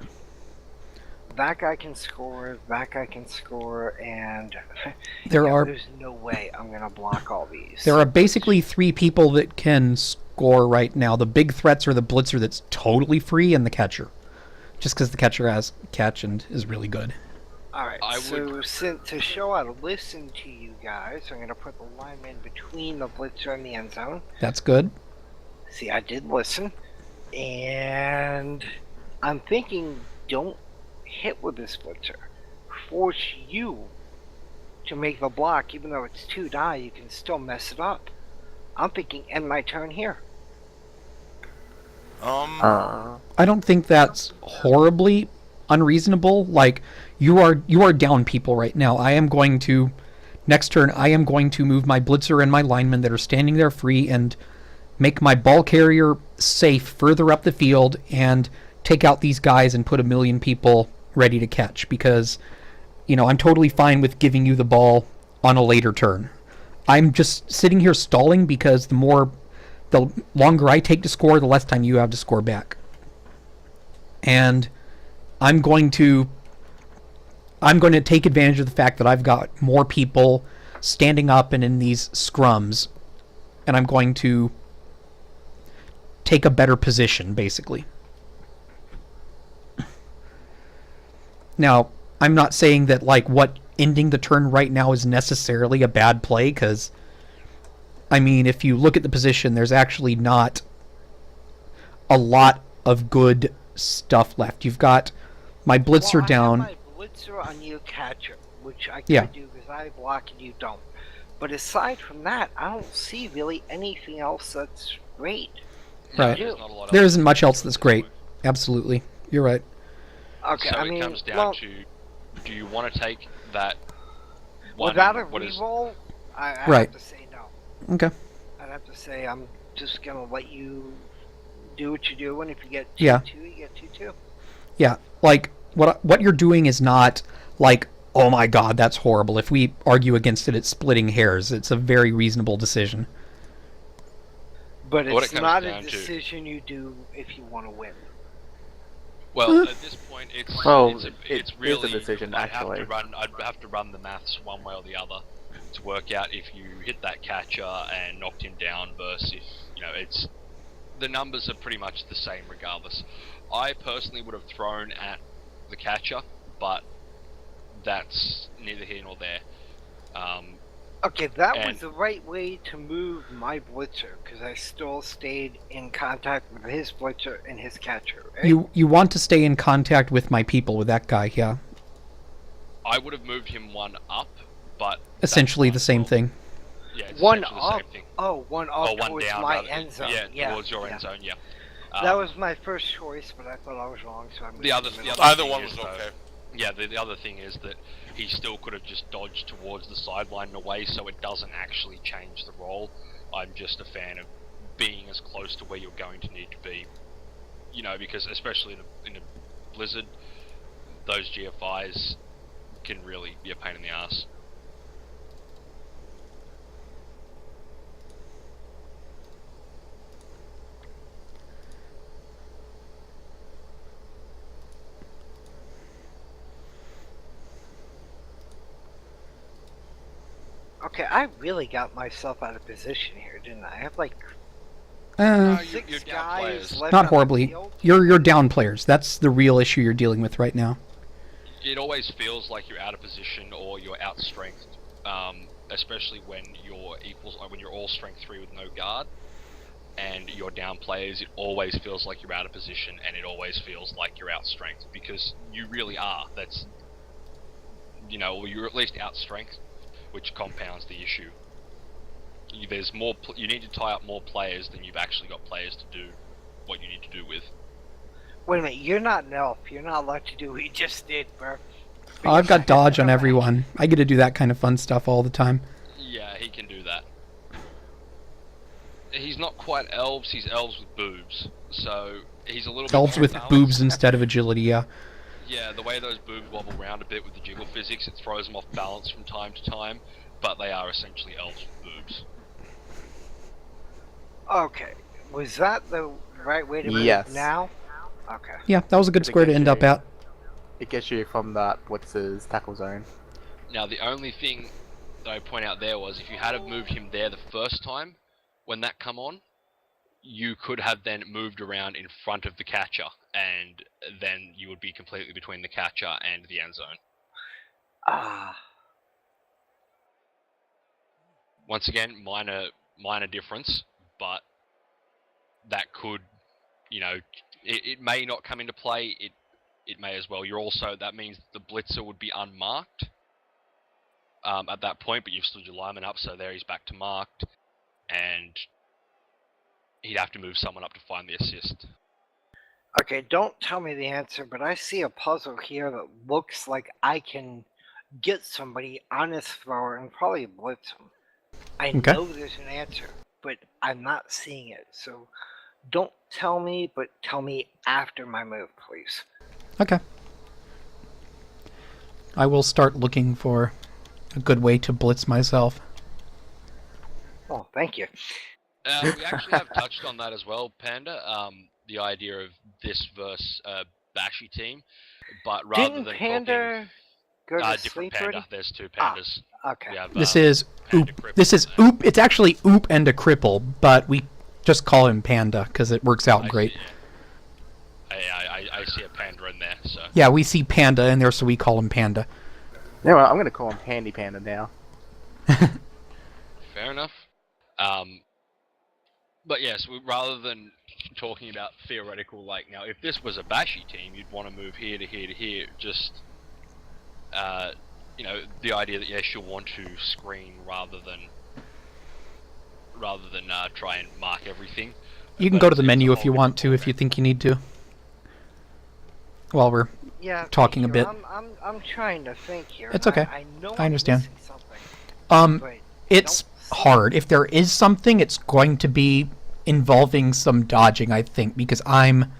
That guy can score. That guy can score, and there's no way I'm gonna block all these. There are basically 3 people that can score right now. The big threats are the blitzer that's totally free and the catcher. Just because the catcher has catch and is really good. Alright, to show I listen to you guys, I'm gonna put the lineman between the blitzer and the end zone. That's good. See, I did listen. And I'm thinking, don't hit with this blitzer. Force you to make the block, even though it's 2 die, you can still mess it up. I'm thinking end my turn here. I don't think that's horribly unreasonable. Like, you are down people right now. I am going to next turn I am going to move my blitzer and my linemen that are standing there free and make my ball carrier safe further up the field and take out these guys and put a million people ready to catch, because I'm totally fine with giving you the ball on a later turn. I'm just sitting here stalling because the longer I take to score, the less time you have to score back. And I'm going to take advantage of the fact that I've got more people standing up and in these scrums, and I'm going to take a better position, basically. Now, I'm not saying that what ending the turn right now is necessarily a bad play, because if you look at the position, there's actually not a lot of good stuff left. You've got my blitzer down. I have my blitzer on you catcher, which I can do because I block and you don't. But aside from that, I don't see really anything else that's great. Right. There isn't much else that's great. Absolutely. You're right. Okay, so it comes down to, do you want to take that one? Without a reroll, I have to say no. Okay. I'd have to say I'm just going to let you do what you do, and if you get 2-2, you get 2-2. Yeah, what you're doing is not oh my god, that's horrible. If we argue against it, it's splitting hairs. It's a very reasonable decision. But it's not a decision you do if you want to win. Well, at this point, it's really a decision. I'd have to run the maths one way or the other to work out if you hit that catcher and knocked him down versus if the numbers are pretty much the same regardless. I personally would have thrown at the catcher, but that's neither here nor there. Okay, that was the right way to move my blitzer, because I still stayed in contact with his blitzer and his catcher, right? You want to stay in contact with my people, with that guy, yeah. I would have moved him 1 up, but... Essentially the same thing. Yeah, it's 1 essentially up? the same thing. Oh, 1 up one towards down, my rather, end zone. Yeah, towards your end zone, yeah. That was my first choice, but I thought I was wrong, so I moved either one was okay. Yeah, the other thing is that he still could have just dodged towards the sideline and away, so it doesn't actually change the role. I'm just a fan of being as close to where you're going to need to be. Because especially in a blizzard, those GFIs can really be a pain in the ass. Okay, I really got myself out of position here, didn't I? I have You're 6 down guys players. left Not on the horribly. field. You're down players. That's the real issue you're dealing with right now. It always feels like you're out of position or you're out strength, especially when you're equals, when you're all strength 3 with no guard, and you're down players. It always feels like you're out of position, and it always feels like you're out strength, because you really are. That's, or you're at least out strength, which compounds the issue. There's more. You need to tie up more players than you've actually got players to do what you need to do with. Wait a minute, you're not an elf. You're not allowed to do what you just did, bro. Oh, I've got dodge on everyone. I get to do that kind of fun stuff all the time. Yeah, he can do that. He's not quite elves, he's elves with boobs. So he's a little Elves bit more with balanced. boobs instead of agility, yeah. Yeah, the way those boobs wobble around a bit with the jiggle physics, it throws them off balance from time to time, but they are essentially elves with boobs. Okay, was that the right way to move Yes. now? Okay. Yeah, that was a good square to end up at. It gets you from that Blitz's tackle zone. Now, the only thing that I point out there was if you had have moved him there the first time, when that come on, you could have then moved around in front of the catcher, and then you would be completely between the catcher and the end zone. Ah. Once again, minor difference, but that could, you know, it may not come into play. It may as well. That means the blitzer would be unmarked at that point, but you've stood your lineman up, so there he's back to marked, and he'd have to move someone up to find the assist. Okay, don't tell me the answer, but I see a puzzle here that looks like I can get somebody on his thrower and probably blitz him. I Okay. know there's an answer, but I'm not seeing it. So don't tell me, but tell me after my move, please. Okay. I will start looking for a good way to blitz myself. Oh, thank you. We actually have touched on that as well, Panda. The idea of this versus Bashy team, but rather Didn't than Panda go to different sleep Panda. already? There's two Pandas. Okay. We have, This is Panda Oop. Cripple This is and- Oop. It's actually Oop and a cripple, but we just call him Panda because it works out great. I see a Panda in there, so. Yeah, we see Panda in there, so we call him Panda. Yeah, well, I'm gonna call him Handy Panda now. Fair enough. But yes, rather than talking about theoretical, like now, if this was a Bashy team, you'd want to move here to here to here. Just, you know, the idea that yes, you'll want to screen rather than try and mark everything. You can But go to the it's a menu if whole you want different to, if you think you need to. While we're Yeah. talking thank a you. bit. I'm trying to think here. It's okay. I know I understand. I'm missing something, but it's don't see hard. If there is something, it's going to be involving some dodging, I think, because I'm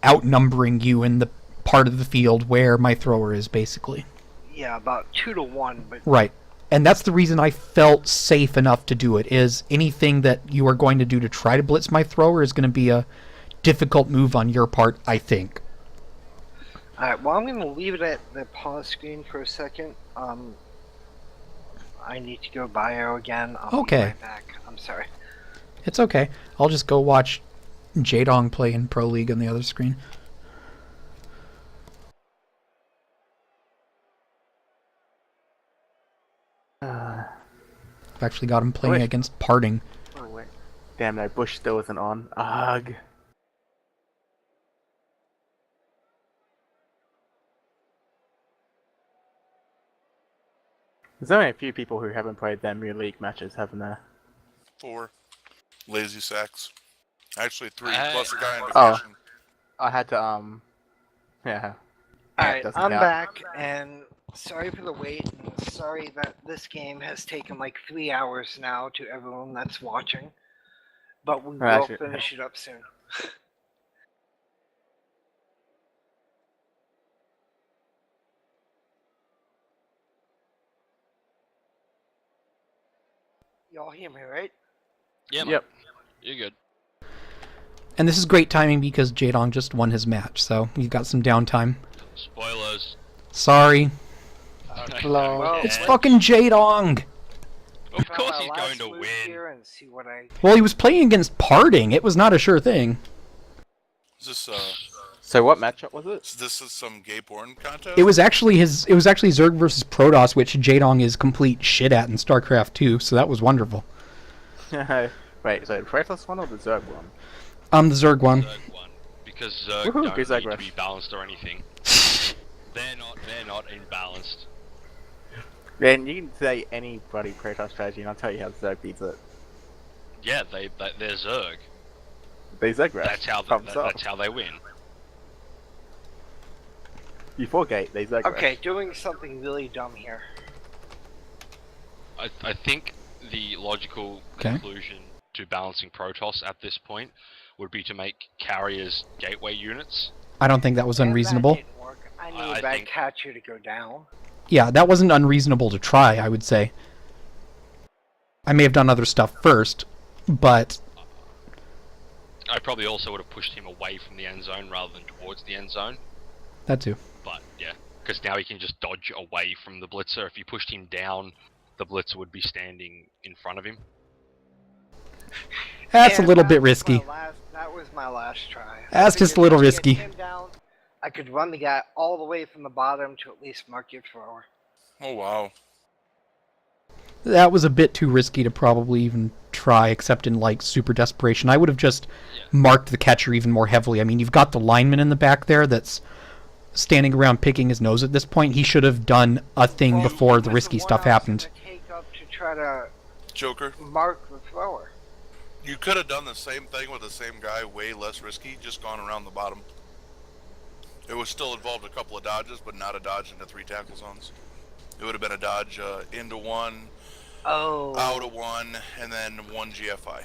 outnumbering you in the part of the field where my thrower is, basically. Yeah, about 2-1, but Right. And that's the reason I felt safe enough to do it, is anything that you are going to do to try to blitz my thrower is going to be a difficult move on your part, I think. alright, well, I'm going to leave it at the pause screen for a second. I need to go bio again. I'll Okay. be right back. I'm sorry. It's okay. I'll just go watch Jadong play in Pro League on the other screen. I've actually got him playing Wait. against Parting. Oh wait. Damn, no, Bush still isn't on. Ugh. There's only a few people who haven't played their Mu League matches, haven't there? 4 lazy sacks. Actually 3 Hey. plus a guy in Oh. division. I had to, yeah. Alright, doesn't I'm count. back, and sorry for the wait, and sorry that this game has taken like 3 hours now to everyone that's watching. But we will Actually- finish it up soon. Y'all hear me, right? Yeah, man, Yep. you're good. And this is great timing because Jadong just won his match, so we've got some downtime. Spoilers. Sorry. Hello. Well, It's let's fucking Jadong! Of try course my he's last going to move win. here and see what I... Well, he was playing against Parting. It was not a sure thing. Is this So what matchup was it? this is some gay porn contest? It was actually Zerg versus Protoss, which Jadong is complete shit at in StarCraft 2, so that was wonderful. Wait, so the Protoss one or the Zerg one? The Zerg one. Zerg one, because Zerg Woohoo, don't good Zerg need to rush. be balanced or anything. They're not imbalanced. Then you can say any bloody Protoss strategy and I'll tell you how Zerg beats it. Yeah, they're Zerg. They Zerg rush. That's how Thumbs up. that's how they win. Before gate, there's aggro. Okay, doing something really dumb here. I think the logical Okay. conclusion to balancing Protoss at this point would be to make carriers gateway units. I don't think that was And unreasonable. That didn't work. I I need that think- catcher to go down. Yeah, that wasn't unreasonable to try, I would say. I may have done other stuff first, but I probably also would have pushed him away from the end zone rather than towards the end zone. that too. But yeah, because now he can just dodge away from the blitzer. If you pushed him down, the blitzer would be standing in front of him. That's a And little that bit was risky. That was my last try. That's I just a figured little once I get risky. him down, I could run the guy all the way from the bottom to at least mark your thrower. Oh wow. That was a bit too risky to probably even try, except in, like, super desperation. I would have just marked the catcher even more heavily. I mean, you've got the lineman in the back there that's standing around picking his nose at this point. He should have done a thing Well, before he the was risky one stuff I was happened. gonna take up to try to Joker, mark the thrower. you could have done the same thing with the same guy, way less risky, just gone around the bottom. It was still involved a couple of dodges, but not a dodge into 3 tackle zones. It would have been a dodge into 1, Oh. out of 1, and then 1 GFI.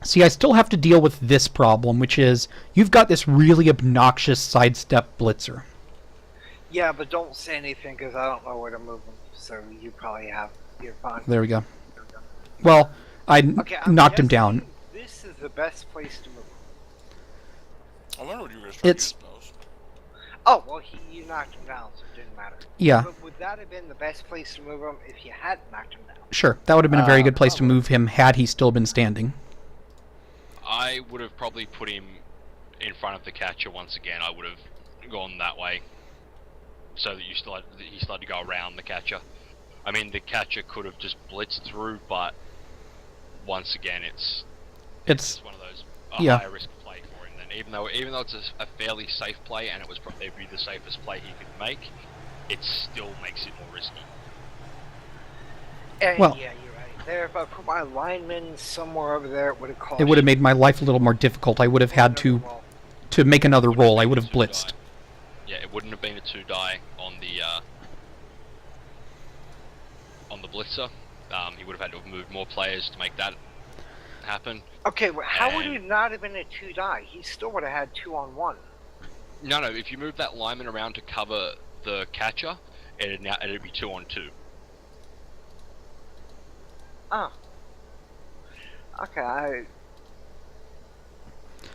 See, I still have to deal with this problem, which is you've got this really obnoxious sidestep blitzer. Yeah, but don't say anything because I don't know where to move him. So you probably you're fine. There we go. Well, I Okay, I'm knocked him guessing down. This is the best place to move him. I wonder what you guys tried It's- Oh, well, you knocked him down, so it didn't matter. Yeah, But would that have been the best place to move him if you hadn't knocked him down? sure. That would have been a very good place to probably. move him had he still been standing. I would have probably put him in front of the catcher once again. I would have gone that way, so that he still had to go around the catcher. I mean, the catcher could have just blitzed through, but once again, it's It's one of those Yeah. higher risk play for him. Then, even though it's a fairly safe play, and it was probably the safest play he could make, it still makes it more risky. And Well- yeah, you're right. There, if I put my lineman somewhere over there, it would have cost. it would have made my life a little more difficult. I would have had to make another Wouldn't have roll. I been would a have 2 blitzed. die. Yeah, it wouldn't have been a 2-die on the blitzer. He would have had to have moved more players to make that happen. Okay, well, how would And- it not have been a 2-die? He still would have had 2-on-1. No, if you move that lineman around to cover the catcher, it'd be 2-on-2. Oh. Okay,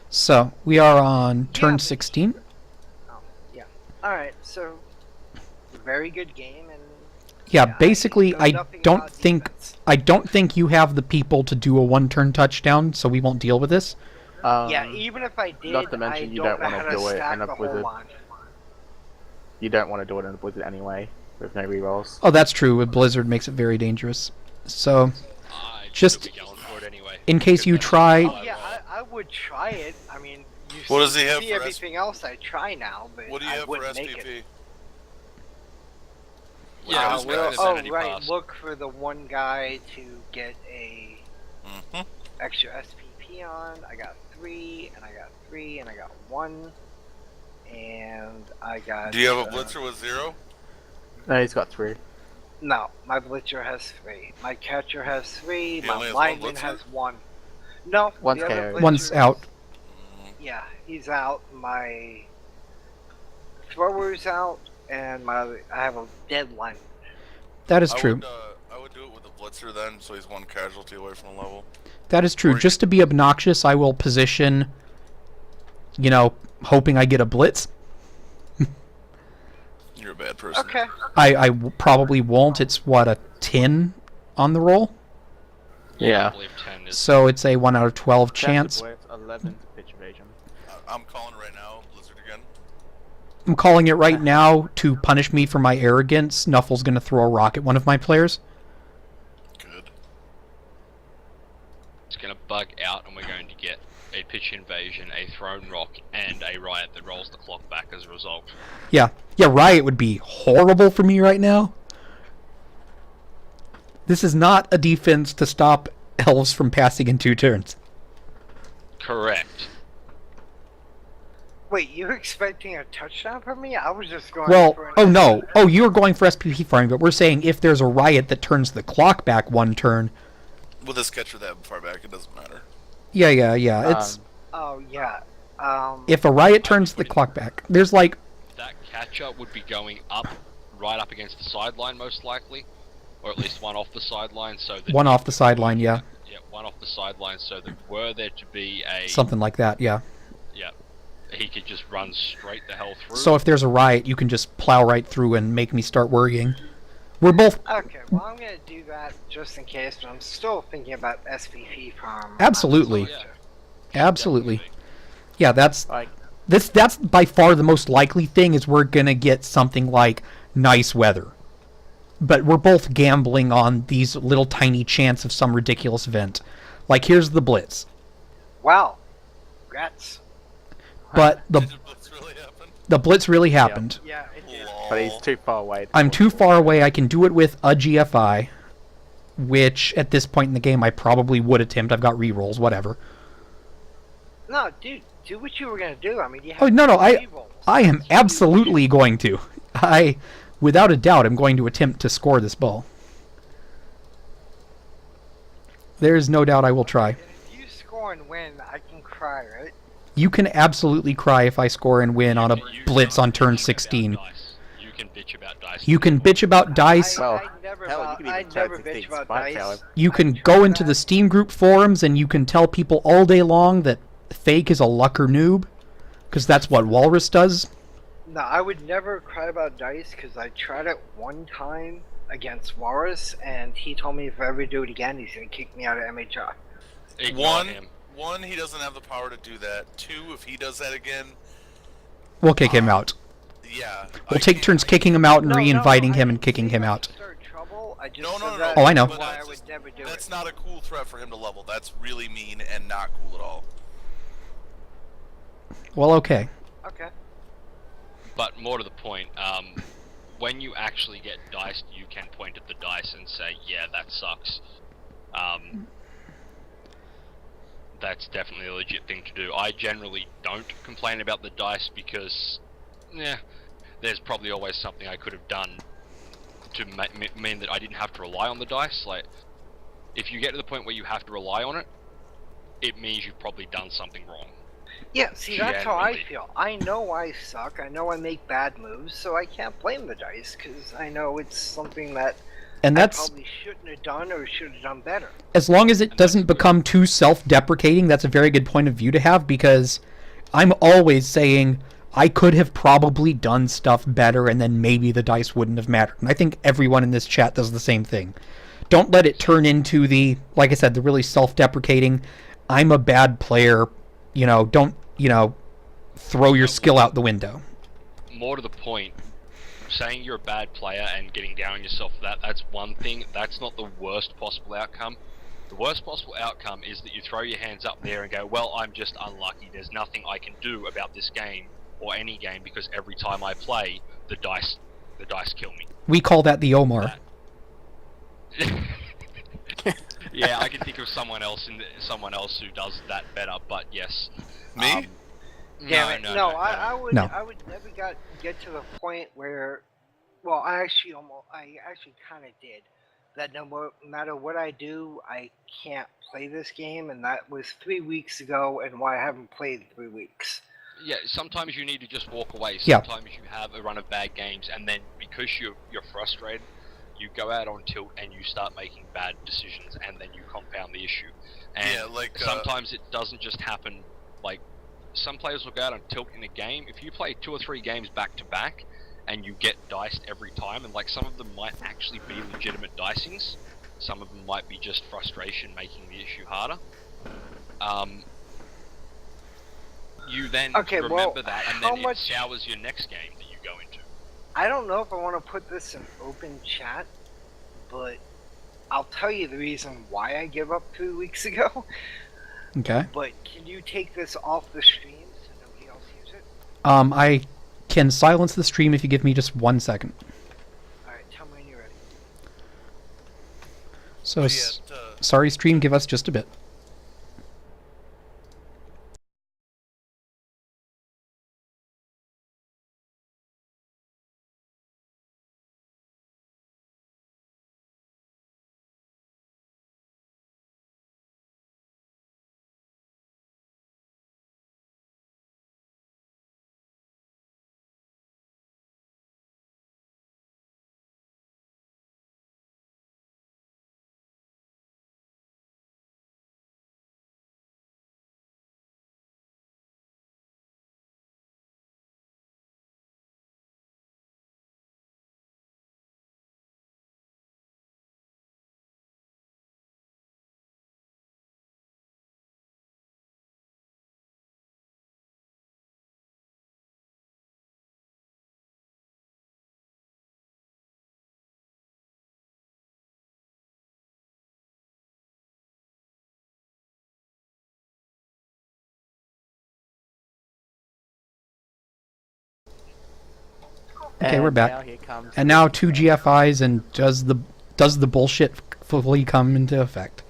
So we are on turn but- 16. Alright, so, very good game, and... Yeah, I basically, know I nothing don't about think defense. you have the people to do a one-turn touchdown, so we won't deal with this. Yeah, even if I did, not to mention I you don't don't know wanna how to do it stack in a the whole blizzard. line. You don't want to do it in a blizzard anyway, with no rerolls. Oh, that's true. With Blizzard makes it very dangerous. So, I'd Just still be going for it anyway. in case you try, Oh yeah, I would try it. I mean, you What does he have see for everything else I try now, but What do you I have for wouldn't make SPP? it. Yeah, this we'll- guy oh, is- Oh Insanity right, pass. look for the one guy to get a Mm-hmm. extra SPP on. I got 3, and I got 3, and I got 1, and I got. Do you have a blitzer with 0? No, he's got 3. No, my blitzer has 3. My catcher has 3. He My only has one lineman blitzer? has 1. No, One's the other KO. blitzer One's is- out. Yeah, he's out. My thrower's out, and I have a deadline. that is true. I would do it with the blitzer then, so he's 1 casualty away from a level. That is true. Or- Just to be obnoxious, I will position, hoping I get a blitz. You're a bad person. Okay. Probably won't. It's, what, a 10 on the roll? I Yeah. believe 10 is. So it's a 1 out of 12 chance. 11 to pitch evasion. I'm calling it right now, blizzard again. I'm calling it right now to punish me for my arrogance. Snuffle's going to throw a rock at one of my players. Good. It's going to bug out, and we're going to get a pitch invasion, a thrown rock, and a riot that rolls the clock back as a result. Yeah, Riot would be horrible for me right now. This is not a defense to stop elves from passing in 2 turns. Correct. Wait, you're expecting a touchdown from me? I was just going Well, for an oh no. Oh, you were going for SPP farming, but we're saying if there's a riot that turns the clock back one turn. With this catcher that far back, it doesn't matter. Yeah. It's Oh, yeah. if a riot turns the clock back. There's like That catcher would be going up, right up against the sideline most likely, or at least one off the sideline. So that one off the sideline, yeah. Yeah, one off the sideline. So that were there to be a Something like that, yeah. yeah, he could just run straight the hell through. So if there's a riot, you can just plow right through and make me start worrying. We're both Okay, well, I'm gonna do that just in case, but I'm still thinking about SVP from... Absolutely. Yeah. absolutely. Definitely. Yeah, that's Like, that's by far the most likely thing is we're gonna get something like nice weather. But we're both gambling on these little tiny chance of some ridiculous event. Like here's the blitz. Wow. Congrats. But the Did this really happen? the blitz really happened. Yeah, it did. but he's too far away. I'm too far away. I can do it with a GFI, which at this point in the game I probably would attempt. I've got rerolls, whatever. No, dude, do what you were gonna do. I mean, you have Oh no, I rerolls. am absolutely going to. Without a doubt, I'm going to attempt to score this ball. There's no doubt I will try. And if you score and win, I can cry, right? You can absolutely cry if I score and win on a You blitz can on turn bitch about 16. dice. You can bitch about dice. You can bitch about dice. Well, I never, hell, you about- could even I turn never 16 bitch about spike dice. power. You can go into the Steam group forums and you can tell people all day long that Fake is a lucker noob. Because that's what Walrus does. No, I would never cry about dice because I tried it one time against Walrus, and he told me if I ever do it again, he's gonna kick me out of MHR. Ignore him. One, he doesn't have the power to do that. Two, if he does that again, We'll kick him out. yeah. We'll take turns kicking him out and re-inviting him and kicking him out. No. Oh, I know. But Why I that's would never do That's it. not a cool threat for him to level. That's really mean and not cool at all. Well, okay. Okay. But more to the point, when you actually get diced, you can point at the dice and say, yeah, that sucks. That's definitely a legit thing to do. I generally don't complain about the dice because, there's probably always something I could have done to mean that I didn't have to rely on the dice. Like, if you get to the point where you have to rely on it, it means you've probably done something wrong. Yeah, see, that's how I Generally. feel. I know I suck. I know I make bad moves, so I can't blame the dice because I know it's something that And I that's probably shouldn't have done or should have done better. as long as it doesn't become too self-deprecating. That's a very good point of view to have because I'm always saying I could have probably done stuff better and then maybe the dice wouldn't have mattered. And I think everyone in this chat does the same thing. Don't let it turn into the, like I said, the really self-deprecating, I'm a bad player, don't, throw your skill out the window. More to the point, saying you're a bad player and getting down on yourself for that's one thing. That's not the worst possible outcome. The worst possible outcome is that you throw your hands up there and go, well, I'm just unlucky. There's nothing I can do about this game or any game because every time I play, the dice kill me. We call that the Omar. Yeah, I can think of someone else who does that better, but yes. Me? Damn it! No, I would. No. I would never get to the point where. Well, I actually kind of did. That no matter what I do, I can't play this game, and that was 3 weeks ago, and why I haven't played in 3 weeks. Yeah, sometimes you need to just walk away. Yeah. Sometimes you have a run of bad games, and then because you're frustrated, you go out on tilt and you start making bad decisions, and then you compound the issue. And Yeah, like, sometimes it doesn't just happen. Like some players will go out on tilt in a game. If you play 2 or 3 games back to back, and you get diced every time, and like some of them might actually be legitimate dicings, some of them might be just frustration making the issue harder. You then remember that, and then it showers your next game that you go into. I don't know if I want to put this in open chat, but I'll tell you the reason why I gave up 3 weeks ago. Okay. But can you take this off the stream so nobody else hears it? I can silence the stream if you give me just 1 second. Alright, tell me when you're ready. So, But yeah, sorry, stream, give us just a bit. Okay, And we're back. Now here comes And now 2 GFIs, and does the bullshit fully come into effect?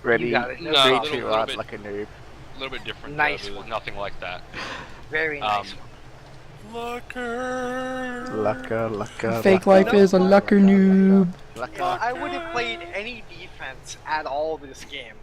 ready. You got it. No, No, a Three, little- two, little right, bit- like a noob. A little bit different. Nice There's one. nothing like that. very nice. Lucker. Lucka. Fake life is a lucker noob. Lucka. Well, I would have played any defense at all this game.